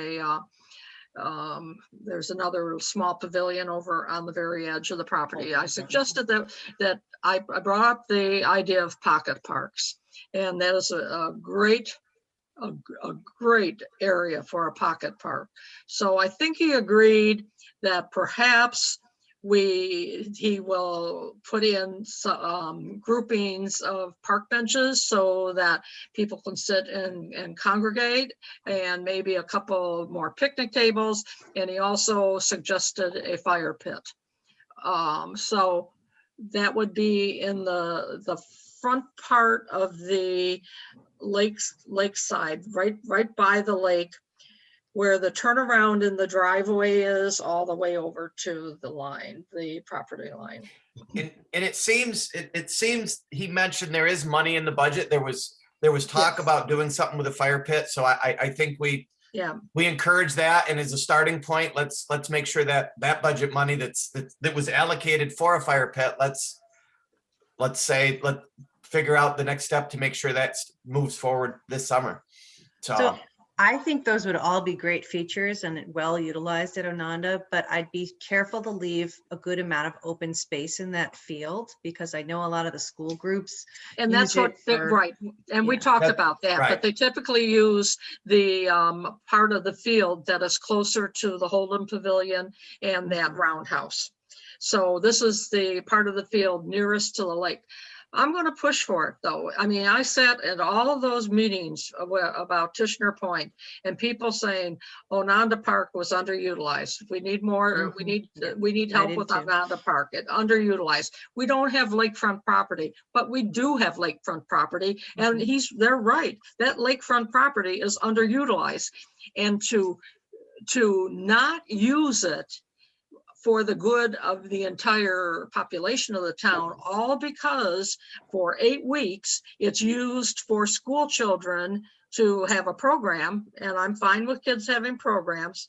another small pavilion over on the very edge of the property. I suggested that I brought up the idea of pocket parks, and that is a great area for a pocket park. So I think he agreed that perhaps he will put in some groupings of park benches so that people can sit and congregate, and maybe a couple more picnic tables. And he also suggested a fire pit. So that would be in the front part of the lakeside, right by the lake, where the turnaround in the driveway is, all the way over to the property line. And it seems he mentioned there is money in the budget. There was talk Yes. about doing something with a fire pit. So I think we Yeah, encourage that. And as a starting point, let's make sure that budget money that was allocated for a fire pit, let's figure out the next step to make sure that moves forward this summer. So I think those would all be great features and well utilized at Ononda, but I'd be careful to leave a good amount of open space in that field, because I know a lot of the school groups. and that's use what, it for- right, and we yeah. talked That- about that, right. but they typically use the part of the field that is closer to the Holden Pavilion and that roundhouse. So this is the part of the field nearest to the lake. I'm going to push for it, though. I mean, I sat at all of those meetings about Tishner Point, and people saying Ononda Park was underutilized. We need more. We need I help did with too. Ononda Park. It underutilized. We don't have lakefront property, but we do have lakefront property, and they're right. That lakefront property is underutilized, and to not use it for the good of the entire population of the town, all because for 8 weeks, it's used for school children to have a program, and I'm fine with kids having programs.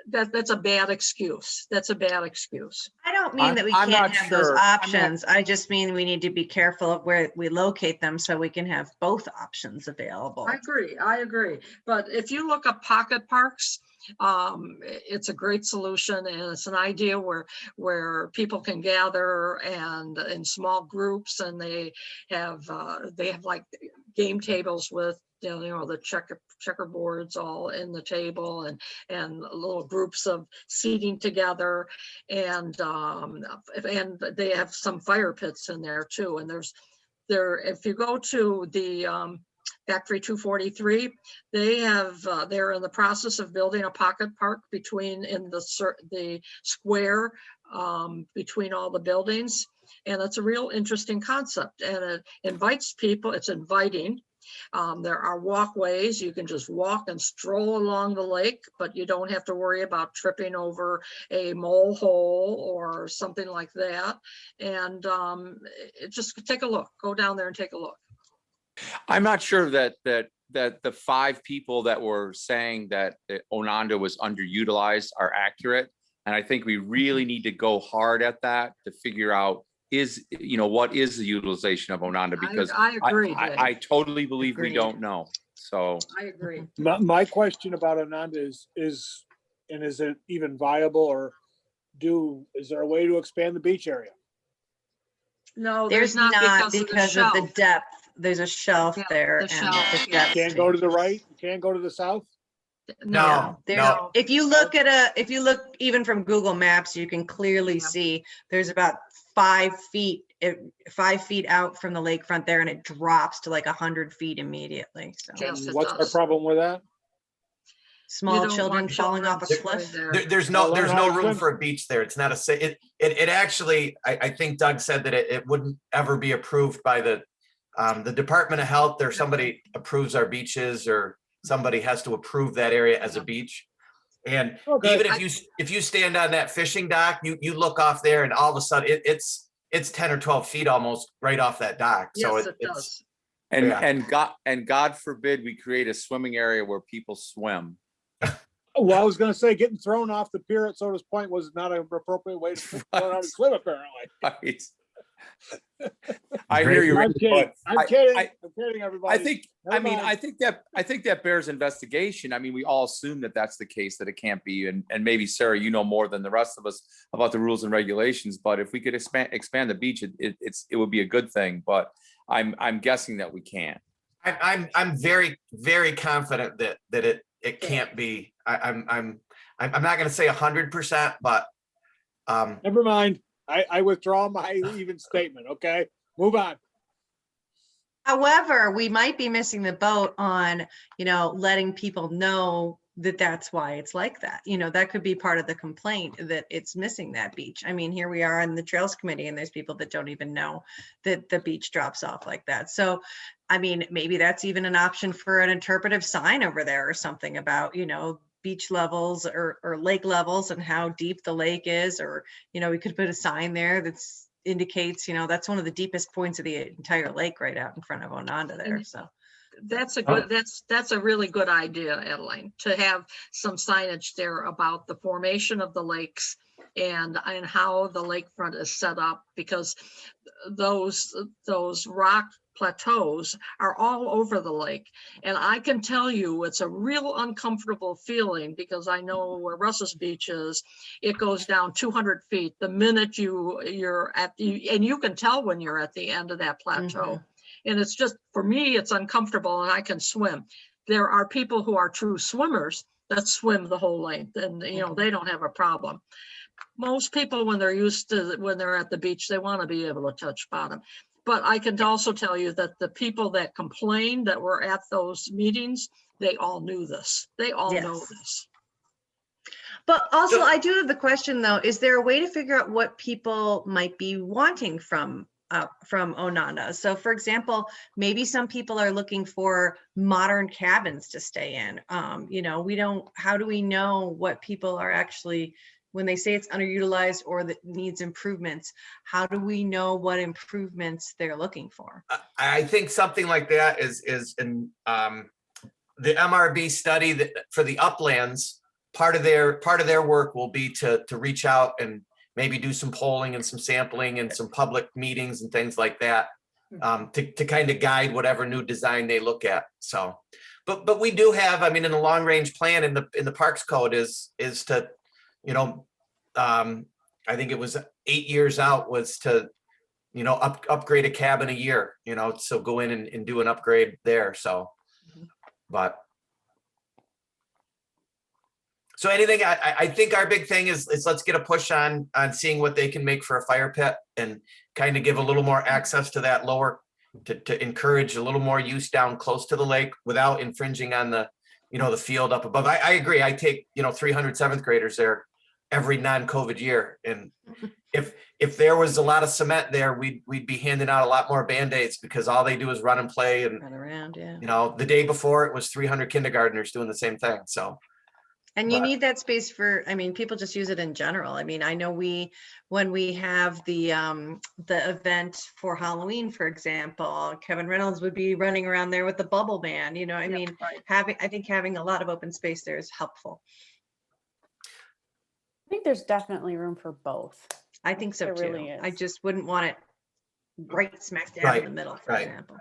That's a bad excuse. That's a bad excuse. I don't mean that we I'm can't not have those sure. I'm not- options. I just mean we need to be careful of where we locate them so we can have both options available. I agree. But if you look at pocket parks, it's a great solution, and it's an idea where people can gather and in small groups, and they have like game tables with the checkerboards all in the table, and little groups of seating together, and they have some fire pits in there too. And if you go to the Factory 243, they're in the process of building a pocket park in the square between all the buildings, and it's a real interesting concept, and it invites people. It's inviting. There are walkways. You can just walk and stroll along the lake, but you don't have to worry about tripping over a mole hole or something like that. And just take a look. Go down there and take a look. I'm not sure that the 5 people that were saying that Ononda was underutilized are accurate. And I think we really need to go hard at that to figure out what is the utilization of Ononda, because I agree. I totally believe we Agreed. don't know. So I agree. My question about Ananda is it even viable, or is there a way to expand the beach area? No, There's not because of the the shelf. depth. there's a shelf Yeah, there. the and shelf, the yeah. steps Can't go to the right, you can't go to the south. No, There's, no. if you look if you look even from Google Maps, you can clearly Yeah. see there's about 5 feet, 5 feet out from the lakefront there, and it drops to like 100 feet immediately. So Yes, And it what's our does. problem with that? small don't children want falling off a children cliff. swimming There, there. there's Well, no, learn there's how no to room swim. for a beach there. It's not a sa, it actually, I think Doug said that it wouldn't ever be approved by the Department of Health, or somebody approves our beaches, or somebody has to approve that area as a beach. And Okay. even if you stand on that fishing dock, you look off there and all of a sudden it's 10 or 12 feet almost right off that dock. So Yes, it it's, does. Yeah. And God forbid we create a swimming area where people swim. Well, I was gonna say, getting thrown off the pier at Sodas Point was not an appropriate way to learn how to swim, apparently. Right? I hear you, I'm Rick, kidding, but I'm I- kidding, I- I'm kidding, everybody. I think, Never mind. I think that bears investigation. I mean, we all assume that that's the case, that it can't be. And maybe Sarah, you know more than the rest of us about the rules and regulations, but if we could expand the beach, it would be a good thing, but I'm guessing that we can't. I'm very, very confident that it can't be. I'm not gonna say 100%, but Never mind, I withdraw my even statement, okay? Move on. However, we might be missing the boat on, letting people know that that's why it's like that. That could be part of the complaint, that it's missing that beach. I mean, here we are on the Trails Committee, and there's people that don't even know that the beach drops off like that. So, I mean, maybe that's even an option for an interpretive sign over there or something about, beach levels or lake levels and how deep the lake is, or, we could put a sign there that's indicates, that's one of the deepest points of the entire lake right out in front of Ononda there. So That's a good, that's a really good idea, Adeline, to have some signage there about the formation of the lakes and how the lakefront is set up, because those rock plateaus are all over the lake. And I can tell you, it's a real uncomfortable feeling, because I know where Russell's Beach is, it goes down 200 feet the minute you're at the, and you can tell when you're at the end of that plateau. And it's just, for me, it's uncomfortable, and I can swim. There are people who are true swimmers that swim the whole length, and they don't have a problem. Most people, when they're at the beach, they want to be able to touch bottom. But I can also tell you that the people that complained that were at those meetings, they all knew this. They all know Yes. this. But also, I do have the question though, is there a way to figure out what people might be wanting from Ononda? So for example, maybe some people are looking for modern cabins to stay in. How do we know what people are actually, when they say it's underutilized or that needs improvements, how do we know what improvements they're looking for? I think something like that is in the MRB study that for the uplands, part of their work will be to reach out and maybe do some polling and some sampling and some public meetings and things like that, to kind of guide whatever new design they look at. So, but we do have, I mean, in the long range plan in the Parks Code is to, I think it was 8 years out was to, upgrade a cabin a year, so go in and do an upgrade there. So, but. So anything, I think our big thing is let's get a push on seeing what they can make for a fire pit and kind of give a little more access to that lower, to encourage a little more use down close to the lake without infringing on the, the field up above. I agree. I take, 300 seventh graders there every non-COVID year. And if there was a lot of cement there, we'd be handing out a lot more Band-Aids, because all they do is run and play. And, Run around, yeah. the day before it was 300 kindergartners doing the same thing. So. And you But- need that space for, people just use it in general. I mean, I know when we have the event for Halloween, for example, Kevin Reynolds would be running around there with the bubble band, I mean, Right. I think having a lot of open space there is helpful. I think there's definitely room for both. I think so There too. really I is. just wouldn't want it right smack down in Right, the middle, for right. example.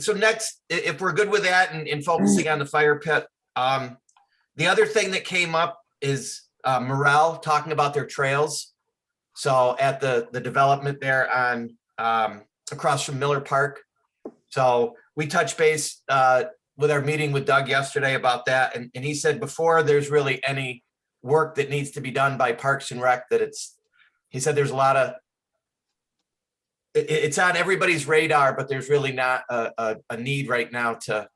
So next, if we're good with that and focusing on the fire pit, the other thing that came up is Morel talking about their trails. So at the development there on across from Miller Park. So we touched base with our meeting with Doug yesterday about that. And he said before there's really any work that needs to be done by Parks and Rec, that he said there's a lot of, it's on everybody's radar, but there's really not a need right now to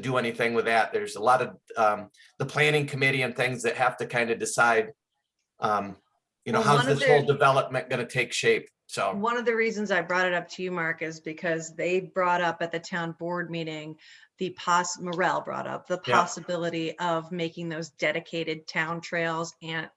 do anything with that. There's a lot of the planning committee and things that have to kind of decide, Well, how's one of this whole their- development going to take shape? So, One of the reasons I brought it up to you, Mark, is because they brought up at the town board meeting, Morel brought up the Yeah. possibility of making those dedicated town trails,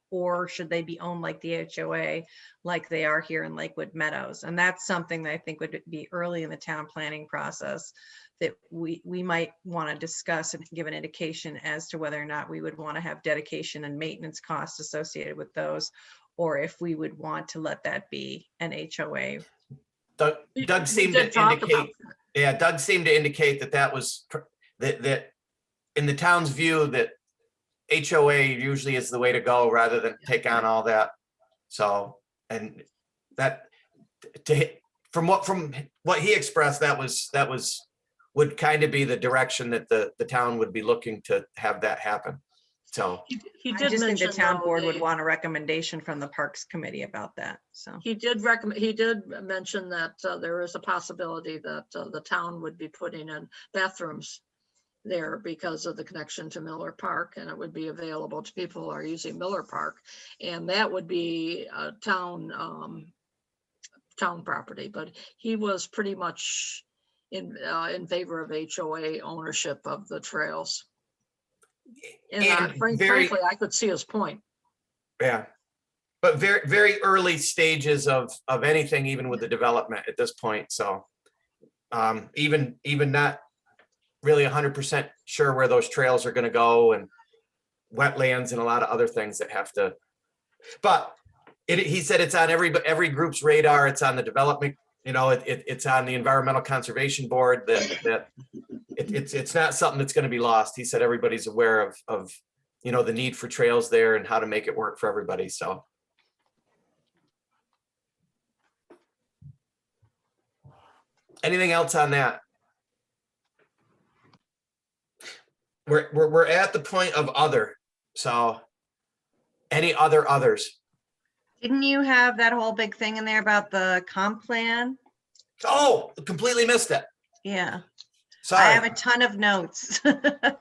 or should they be owned like the HOA, like they are here in Lakewood Meadows? And that's something that I think would be early in the town planning process that we might want to discuss and give an indication as to whether or not we would want to have dedication and maintenance costs associated with those, or if we would want to let that be an HOA. Doug We seemed to did talk about indicate, that. yeah, Doug seemed to indicate that was, that in the town's view, that HOA usually is the way to go rather than take on all that. So, and that, from what he expressed, that would kind of be the direction that the town would be looking to have that happen. So, He I did just think the mention, town though, board would the- want a recommendation from the Parks Committee about that, so. He did mention that there is a possibility that the town would be putting in bathrooms there because of the connection to Miller Park, and it would be available to people who are using Miller Park. And that would be a town property, but he was pretty much in favor of HOA ownership of the trails. And And frankly, I could see his point. yeah. But very, very early stages of anything, even with the development at this point. So, even not really 100% sure where those trails are going to go, and wetlands and a lot of other things that have to, but he said it's on every group's radar. It's on the development, it's on the Environmental Conservation Board, that it's not something that's going to be lost. He said everybody's aware of the need for trails there and how to make it work for everybody. So. Anything else on that? We're at the point of other, so any others? Didn't you have that whole big thing in there about the comp plan? Oh, completely missed it. Yeah, I Sorry. have a ton of notes.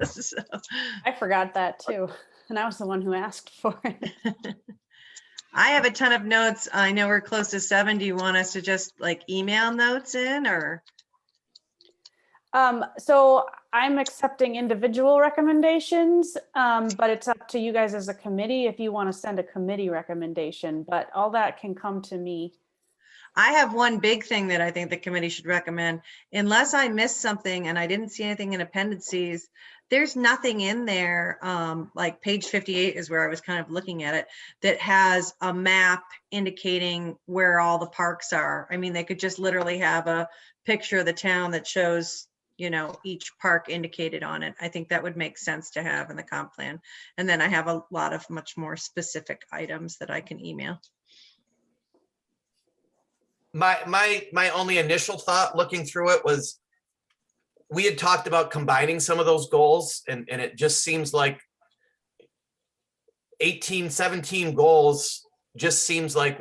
So, I forgot that too. And I was the one who asked for it. I have a ton of notes. I know we're close to 7. Do you want us to just like email notes in, or? So I'm accepting individual recommendations, but it's up to you guys as a committee if you want to send a committee recommendation, but all that can come to me. I have one big thing that I think the committee should recommend, unless I missed something and I didn't see anything in appendices. There's nothing in there, like page 58 is where I was kind of looking at it, that has a map indicating where all the parks are. I mean, they could just literally have a picture of the town that shows, each park indicated on it. I think that would make sense to have in the comp plan. And then I have a lot of much more specific items that I can email. My only initial thought looking through it was, we had talked about combining some of those goals, and it just seems like 18, 17 goals just seems like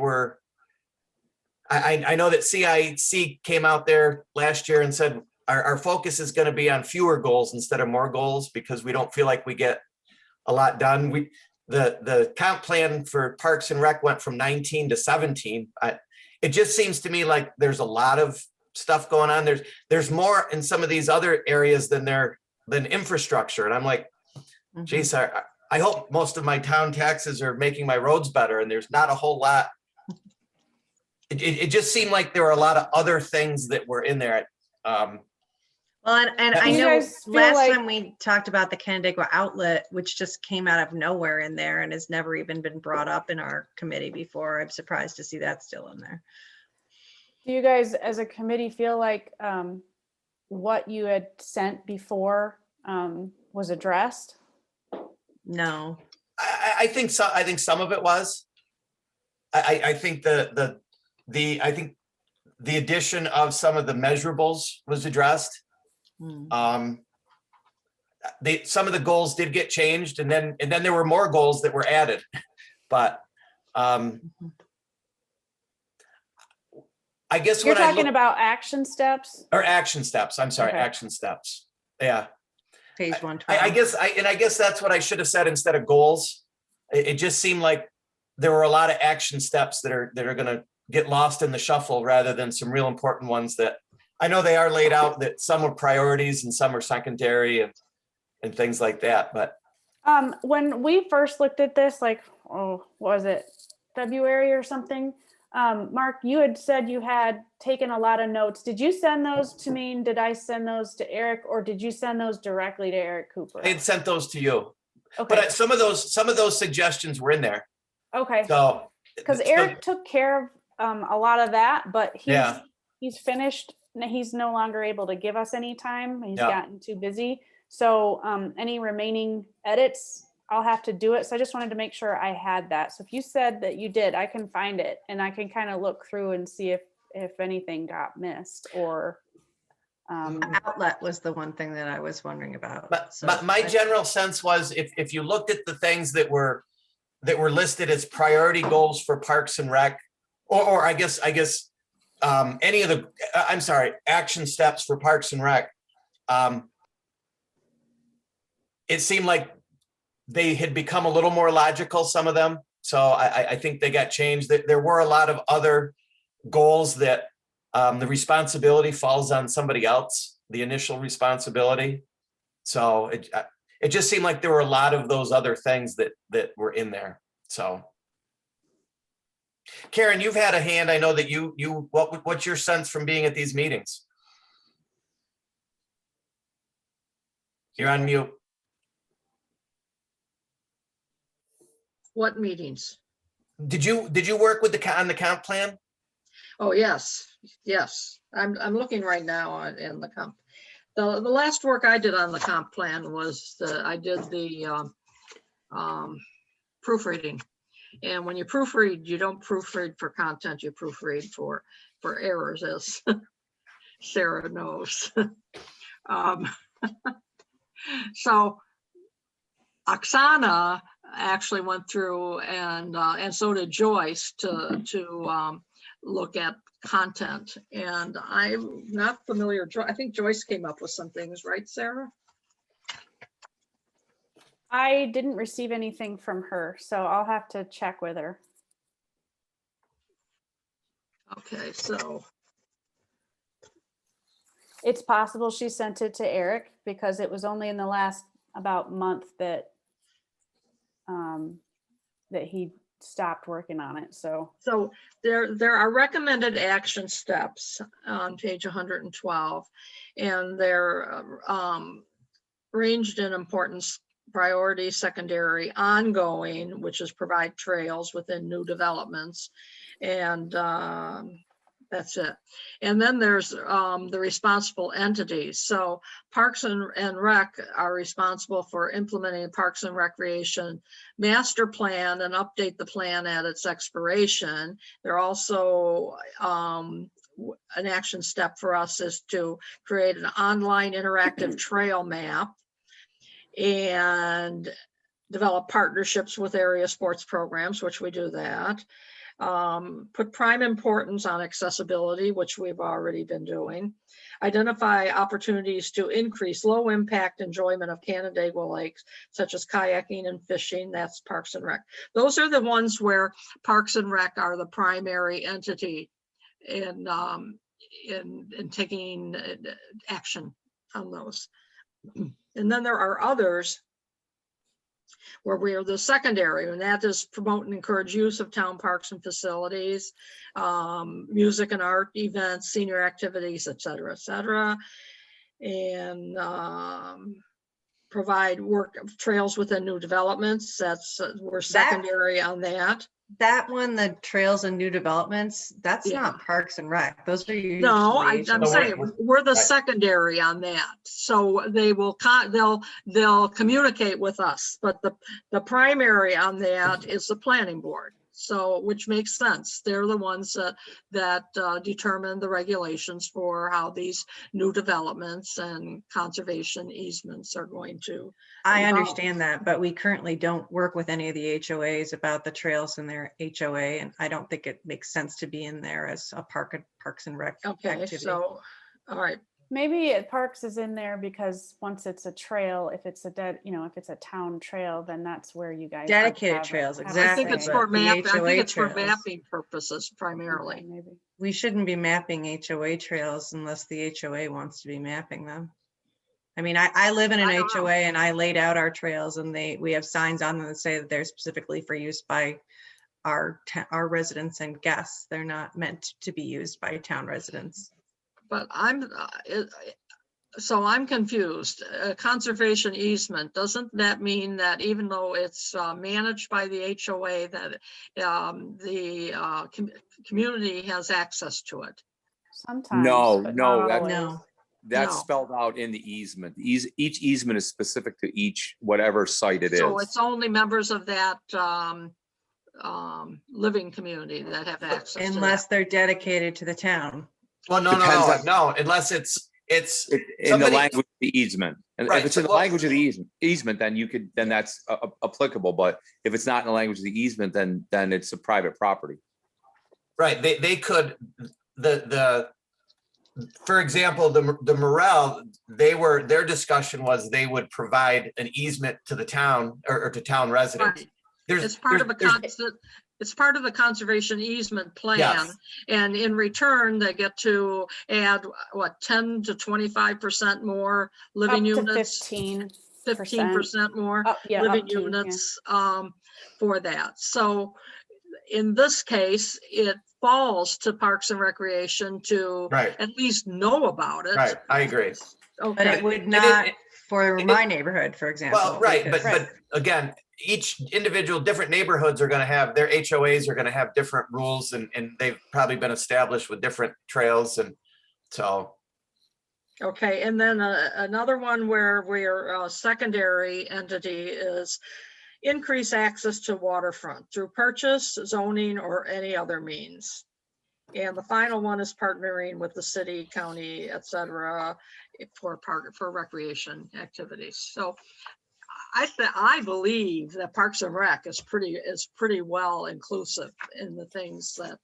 I know that CIC came out there last year and said our focus is going to be on fewer goals instead of more goals, because we don't feel like we get a lot done. The comp plan for Parks and Rec went from 19 to 17. It just seems to me like there's a lot of stuff going on. There's more in some of these other areas than infrastructure. And I'm like, geez, I hope most of my town taxes are making my roads better, and there's not a whole lot. It just seemed like there were a lot of other things that were in there. Well, and I Do you know guys feel last like- time we talked about the Canandaigua outlet, which just came out of nowhere in there and has never even been brought up in our committee before. I'm surprised to see that still in there. Do you guys as a committee feel like what you had sent before was addressed? No, I think so. I think some of it was. I think I think the addition of some of the measurables was addressed. Mm. Some of the goals did get changed, and then there were more goals that were added. But I guess You're when I talking look, about action steps? or action steps, I'm sorry, Okay. action steps. Yeah, Page 112. I guess that's what I should have said instead of goals. It just seemed like there were a lot of action steps that are gonna get lost in the shuffle rather than some real important ones that I know they are laid out, that some are priorities and some are secondary and things like that, but When we first looked at this, like, oh, was it February or something? Mark, you had said you had taken a lot of notes. Did you send those to me? And did I send those to Eric, or did you send those directly to Eric Cooper? I had sent those to you. Okay, But some of those suggestions were in there. okay. So Because Eric took care of a lot of that, but Yeah. he's finished. He's no longer able to give us any time. He's Yeah. gotten too busy. So any remaining edits, I'll have to do it. So I just wanted to make sure I had that. So if you said that you did, I can find it and I can kind of look through and see if anything got missed or. Outlet was the one thing that I was wondering about. But So my general sense was if you looked at the things that were listed as priority goals for Parks and Rec, or I guess any of the, I'm sorry, action steps for Parks and Rec, it seemed like they had become a little more logical, some of them. So I think they got changed. There were a lot of other goals that the responsibility falls on somebody else, the initial responsibility. So it just seemed like there were a lot of those other things that were in there. So Karen, you've had a hand. I know that what's your sense from being at these meetings? You're on mute. What meetings? Did you work with on the comp plan? Oh, yes, yes. I'm looking right now in the comp. The last work I did on the comp plan was I did the proofreading. And when you proofread, you don't proofread for content, you proofread for errors, as Sarah knows. So Oksana actually went through and so did Joyce to look at content. And I'm not familiar. I think Joyce came up with some things, right, Sarah? I didn't receive anything from her, so I'll have to check with her. Okay, so It's possible she sent it to Eric because it was only in the last about month that that he stopped working on it. So there are recommended action steps on page 112, and they're ranged in importance: priority, secondary, ongoing, which is provide trails within new developments, and that's it. And then there's the responsible entities. So Parks and Rec are responsible for implementing the Parks and Recreation master plan and update the plan at its expiration. They're also an action step for us is to create an online interactive trail map and develop partnerships with area sports programs, which we do that. Put prime importance on accessibility, which we've already been doing. Identify opportunities to increase low impact enjoyment of Canandaigua lakes, such as kayaking and fishing. That's Parks and Rec. Those are the ones where Parks and Rec are the primary entity in taking action on those. And then there are others where we are the secondary, and that is promote and encourage use of town parks and facilities, music and art events, senior activities, et cetera, and provide work trails within new developments. That's we're secondary on that. that one, the trails and new developments, that's Yeah. not Parks and Rec. Those are usually. No, I'm No, saying we're the right. secondary on that. So they will, they'll communicate with us, but the primary on that is the planning board. So, which makes sense. They're the ones that determine the regulations for how these new developments and conservation easements are going to. I evolve. understand that, but we currently don't work with any of the HOAs about the trails in their HOA, and I don't think it makes sense to be in there as a Parks and Rec Okay, activity. so, all right, Maybe Parks is in there because once it's a trail, if it's a if it's a town trail, then that's where you guys. would Dedicated have trails, have a I think exactly, it's say. for but the map, I think HOA it's for trails. mapping purposes Okay, primarily. maybe. We shouldn't be mapping HOA trails unless the HOA wants to be mapping them. I mean, I live in an I don't know. HOA and I laid out our trails and we have signs on them that say that they're specifically for use by our residents and guests. They're not meant to be used by town residents. But so I'm confused. Conservation easement, doesn't that mean that even though it's managed by the HOA, that the community has access to it? Sometimes. No, but no, not that- always. No, That's No. spelled out in the easement. Each easement is specific to each, whatever site it So is. it's only members of that living community that have access to unless that. they're dedicated to the town. Well, no, Depends no, on- no, unless it's, In the somebody- language of the easement. And Right, if it's in the well- language of the easement, then that's applicable. But if it's not in the language of the easement, then it's a private property. right, they could, for example, the Morel, their discussion was they would provide an easement to the town or to town residents. Right. There's, It's part of there's- it's part of the conservation easement plan. Yes. And in return, they get to add, what, 10 to 25% more Up living to units? 15%. 15% more Yeah, living up to, yeah. units for that. So in this case, it falls to Parks and Recreation to right, at least know about it. right, I agree. But Okay, it would it- not it- for it- my neighborhood, for example. Well, right, because- but again, each individual, different neighborhoods are gonna have, their HOAs are gonna have different rules and they've probably been established with different trails and so. okay, and then another one where we're a secondary entity is increase access to waterfront through purchase, zoning, or any other means. And the final one is partnering with the city, county, et cetera, for recreation activities. So I believe that Parks and Rec is pretty well inclusive in the things that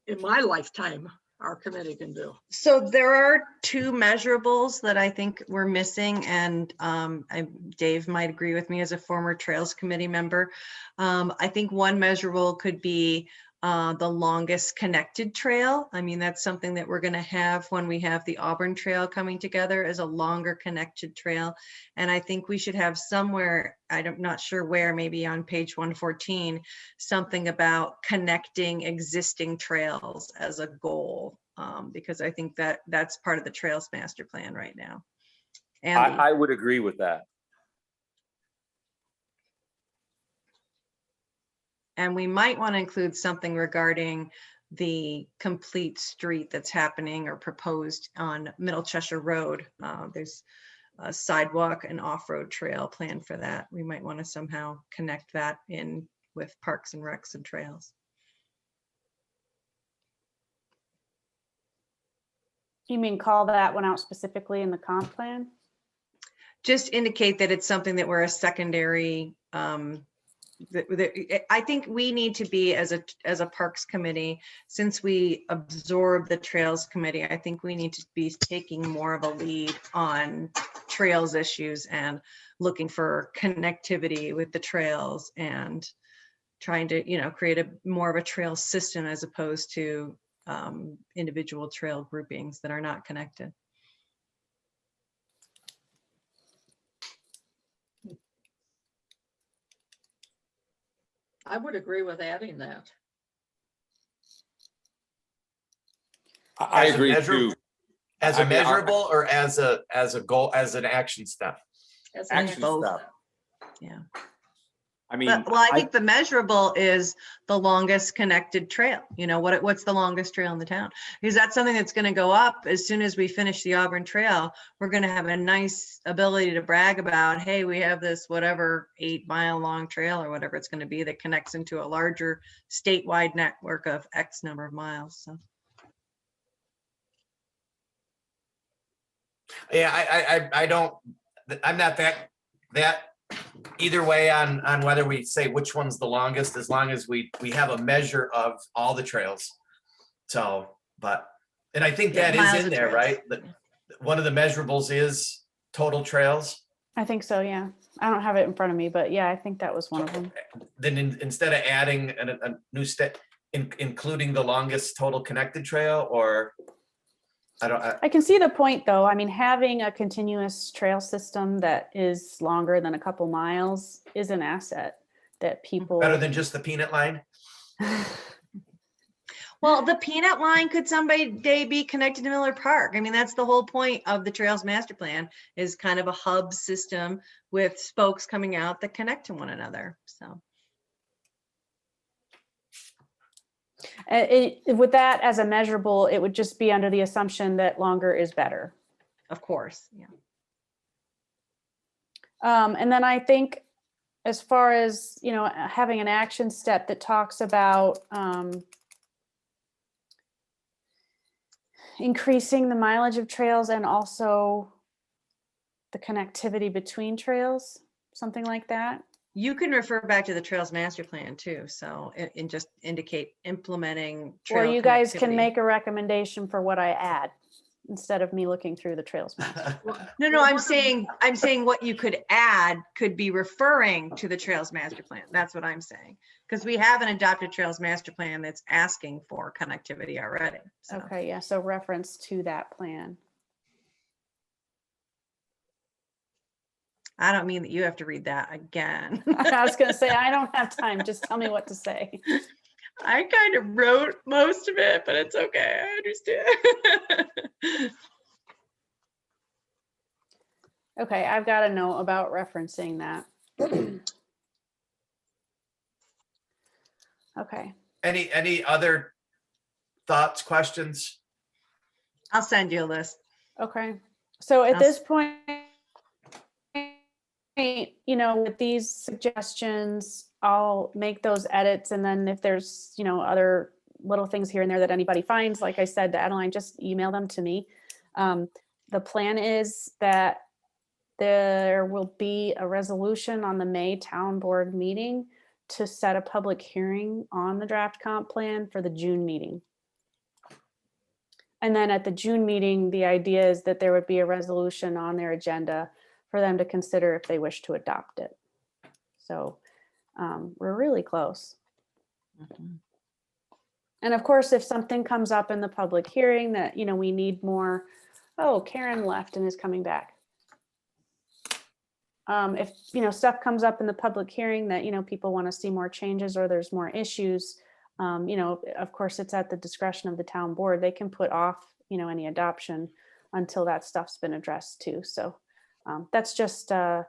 in my lifetime, our committee can do. So there are two measurables that I think we're missing, and Dave might agree with me as a former Trails Committee member. I think one measurable could be the longest connected trail. I mean, that's something that we're going to have when we have the Auburn Trail coming together as a longer connected trail. And I think we should have somewhere, I'm not sure where, maybe on page 114, something about connecting existing trails as a goal, because I think that that's part of the Trails Master Plan right now. Andy? I would agree with that. And we might want to include something regarding the complete street that's happening or proposed on Middle Cheshire Road. There's a sidewalk and off-road trail planned for that. We might want to somehow connect that in with Parks and Recs and Trails. You mean call that one out specifically in the comp plan? Just indicate that it's something that we're a secondary, I think we need to be as a Parks Committee, since we absorb the Trails Committee, I think we need to be taking more of a lead on trails issues and looking for connectivity with the trails and trying to, create more of a trail system as opposed to individual trail groupings that are not connected. I would agree with adding that. I As a agree measure- too. As I a mean, I- measurable or as a goal, as an action step? As an Action both. step. Yeah. I mean, Well, I think the measurable is the longest connected trail. You know, what's the longest trail in the town? Because that's something that's going to go up as soon as we finish the Auburn Trail. We're going to have a nice ability to brag about, hey, we have this whatever 8-mile long trail or whatever it's going to be that connects into a larger statewide network of X number of miles. So Yeah, I don't, I'm not that either way on whether we say which one's the longest, as long as we have a measure of all the trails. So, but, and I think Yeah, that miles is in of there, trails. right? That one of the measurables is total trails. I think so, yeah. I don't have it in front of me, but yeah, I think that was one of them. Then instead of adding a new step, including the longest total connected trail, or I can see the point, though. I mean, having a continuous trail system that is longer than a couple miles is an asset that people. better than just the peanut line. well, the peanut line could someday be connected to Miller Park. I mean, that's the whole point of the Trails Master Plan, is kind of a hub system with spokes coming out that connect to one another. So With that as a measurable, it would just be under the assumption that longer is better. of course, yeah. And then I think as far as, you know, having an action step that talks about increasing the mileage of trails and also the connectivity between trails, something like that. You can refer back to the Trails Master Plan too. So and just indicate implementing. Or trail you guys can connectivity. make a recommendation for what I add instead of me looking through the trails master. No, I'm saying what you could add could be referring to the Trails Master Plan. That's what I'm saying. Because we have an adopted Trails Master Plan that's asking for connectivity already. So. Okay, yeah, so reference to that plan. I don't mean that you have to read that again. I was gonna say, I don't have time, just tell me what to say. I kind of wrote most of it, but it's okay. I understand. Okay, I've got a note about referencing that. Okay, Any other thoughts, questions? I'll send you a list. okay. So at I'll this point, you know, with these suggestions, I'll make those edits. And then if there's, you know, other little things here and there that anybody finds, like I said to Adeline, just email them to me. The plan is that there will be a resolution on the May town board meeting to set a public hearing on the draft comp plan for the June meeting. And then at the June meeting, the idea is that there would be a resolution on their agenda for them to consider if they wish to adopt it. So we're really close. And of course, if something comes up in the public hearing that, you know, we need more, oh, Karen left and is coming back. If, you know, stuff comes up in the public hearing that, you know, people want to see more changes or there's more issues, you know, of course, it's at the discretion of the town board. They can put off, you know, any adoption until that stuff's been addressed too. So that's just the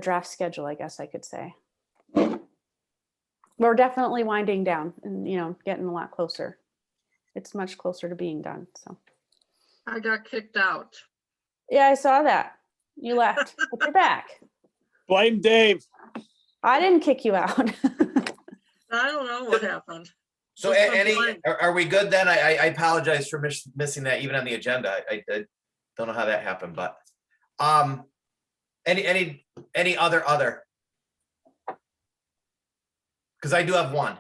draft schedule, I guess I could say. We're definitely winding down and, you know, getting a lot closer. It's much closer to being done, so. I got kicked out. Yeah, I saw that. You left, but you're back. Blame Dave. I didn't kick you out. I don't know what happened. So Just any, complain. are we good then? I apologize for missing that even on the agenda. I don't know how that happened, but any other? Because I do have one.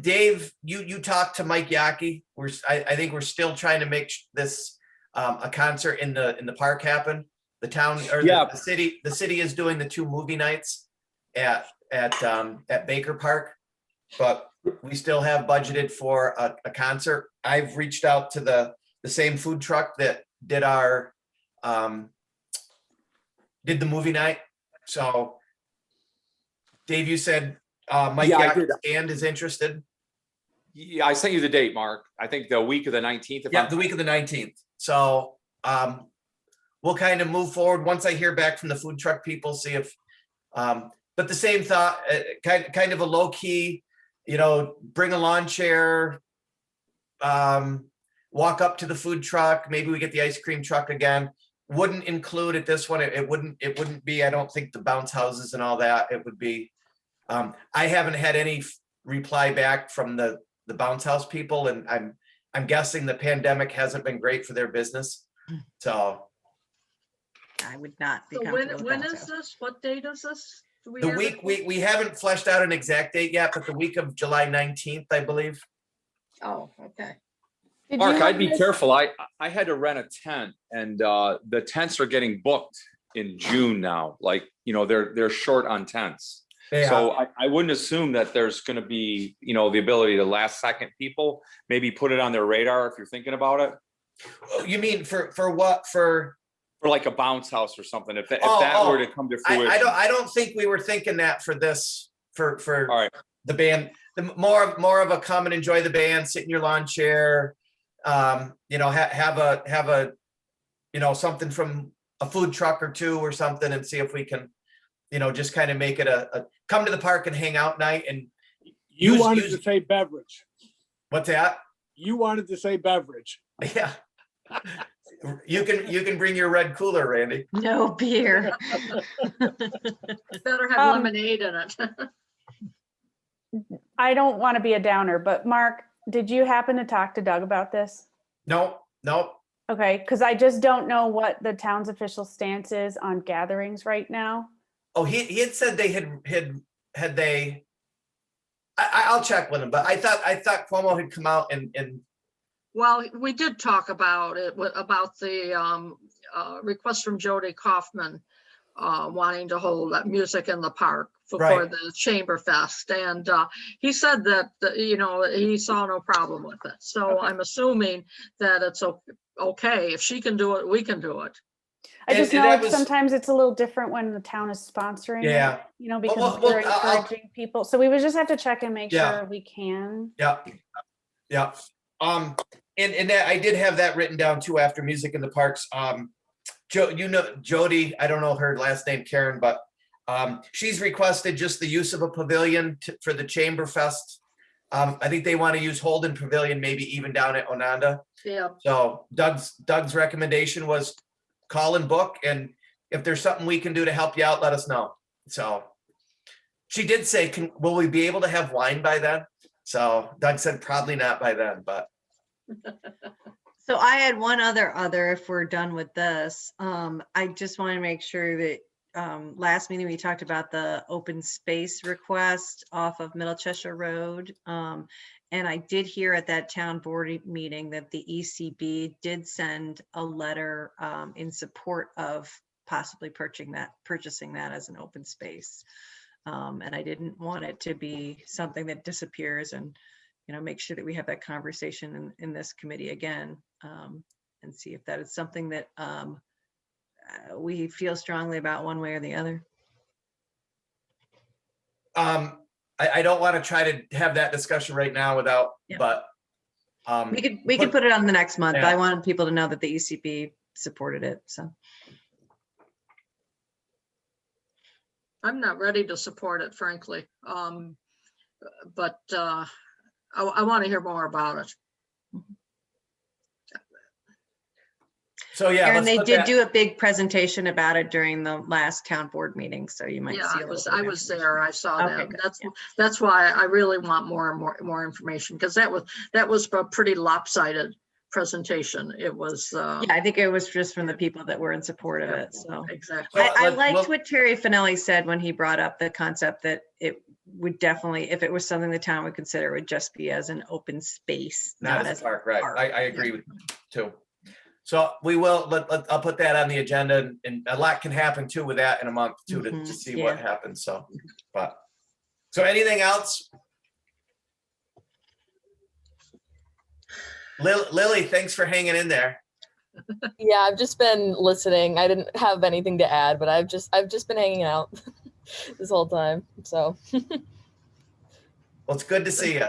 Dave, you talked to Mike Yaki. I think we're still trying to make this a concert in the park happen. The town or Yeah. the city is doing the 2 movie nights at Baker Park, but we still have budgeted for a concert. I've reached out to the same food truck that did our did the movie night. So Dave, you said Mike Yeah, I Yaki's did. band is interested. Yeah, I sent you the date, Mark. I think the week of the 19th. Yeah, the week of the 19th. So we'll kind of move forward once I hear back from the food truck people, see if But the same thought, kind of a low key, bring a lawn chair, walk up to the food truck, maybe we get the ice cream truck again. Wouldn't include at this one, it wouldn't be, I don't think, the bounce houses and all that. It would be, I haven't had any reply back from the bounce house people, and I'm guessing the pandemic hasn't been great for their business. So I would not be So comfortable with when that. is this? What date is this? Do we the have week, it? we haven't fleshed out an exact date yet, but the week of July 19th, I believe. Oh, okay. Did Mark, you I'd be miss- careful. I had to rent a tent and the tents are getting booked in June now. Like, they're short on tents. Yeah. So I wouldn't assume that there's gonna be, the ability to last second people, maybe put it on their radar if you're thinking about it. You mean for what? For Or like a bounce house or something, if that Oh, were to come to fruition. I don't think we were thinking that for this, for All right, the band. More of a come and enjoy the band, sit in your lawn chair, have a something from a food truck or two or something, and see if we can, just kind of make it a come to the park and hang out night. And You use- wanted use- to say beverage. what's that? You wanted to say beverage. Yeah. You can bring your red cooler, Randy. No beer. Better have Um, lemonade in it. I don't want to be a downer, but Mark, did you happen to talk to Doug about this? No. Okay, because I just don't know what the town's official stance is on gatherings right now. Oh, he had said they had they. I'll check with him, but I thought Cuomo had come out and Well, we did talk about it, about the request from Jody Kaufman wanting to hold that music in the park for Right. the Chamber Fest. And he said that, he saw no problem with it. So Okay. I'm assuming that it's okay. If she can do it, we can do it. I just And know that it's was- sometimes it's a little different when the town is sponsoring it, Yeah. because well, we're I'll- encouraging people. So we would just have to check and make Yeah. sure we can. Yeah. And that I did have that written down too after music in the parks. Jody, I don't know her last name, Karen, but she's requested just the use of a pavilion for the Chamber Fest. I think they want to use Holden Pavilion, maybe even down at Onanda. Yeah. So Doug's recommendation was call and book, and if there's something we can do to help you out, let us know. So she did say, will we be able to have wine by then? So Doug said probably not by then, but So I had one other, if we're done with this, I just want to make sure that last meeting we talked about the open space request off of Middle Cheshire Road. And I did hear at that town board meeting that the ECB did send a letter in support of possibly purchasing that as an open space. And I didn't want it to be something that disappears, and make sure that we have that conversation in this committee again, and see if that is something that we feel strongly about one way or the other. I don't want to try to have that discussion right now without, Yeah. but We could put it on the next month, but Yeah. I wanted people to know that the ECB supported it, so. I'm not ready to support it, frankly. But I want to hear more about it. so yeah. Aaron, let's they put did that- do a big presentation about it during the last town board meeting, so you might Yeah, see. I a was little bit of there. I saw Okay, that. good, That's why I really want more information, because that was a pretty lopsided presentation. It was. Yeah, I think it was just from the people that were in support of it, so. Exactly. So I let's- liked we'll- what Terry Finelli said when he brought up the concept that it would definitely, if it was something the town would consider, it would just be as an open space, Not as a park, right? park. I agree with you too. So we will, I'll put that on the agenda, and a lot can happen too with that in a month too, to Mhm, see what yeah. happens, so, but. So anything else? Lily, thanks for hanging in there. Yeah, I've just been listening. I didn't have anything to add, but I've just been hanging out this whole time. So Well, it's good to see you.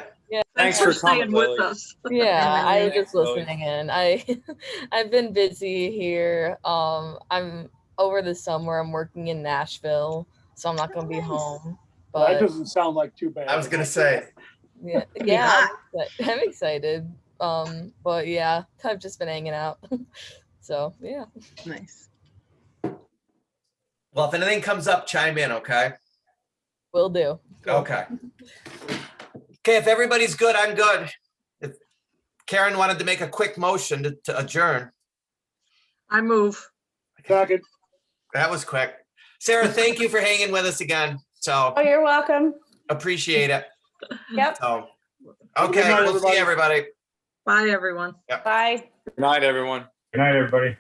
Thanks for for coming, staying with Lily. us. yeah, I was just Lily. listening in. I've been busy here. I'm over the summer. I'm working in Nashville. so I'm not gonna be home. That But doesn't sound like too bad. I was gonna say, yeah, be yeah, hot. I'm excited. But yeah, I've just been hanging out. So yeah. Nice. well, if anything comes up, chime in, okay? Will do. Okay. Okay, if everybody's good, I'm good. If Karen wanted to make a quick motion to adjourn, I move. Second, that was quick. Sarah, thank you for hanging with us again. So Oh, you're welcome. appreciate it. Yep, So, Good okay, night, we'll see everybody. everybody. Bye, everyone. bye. Good night, everyone. Good night, everybody.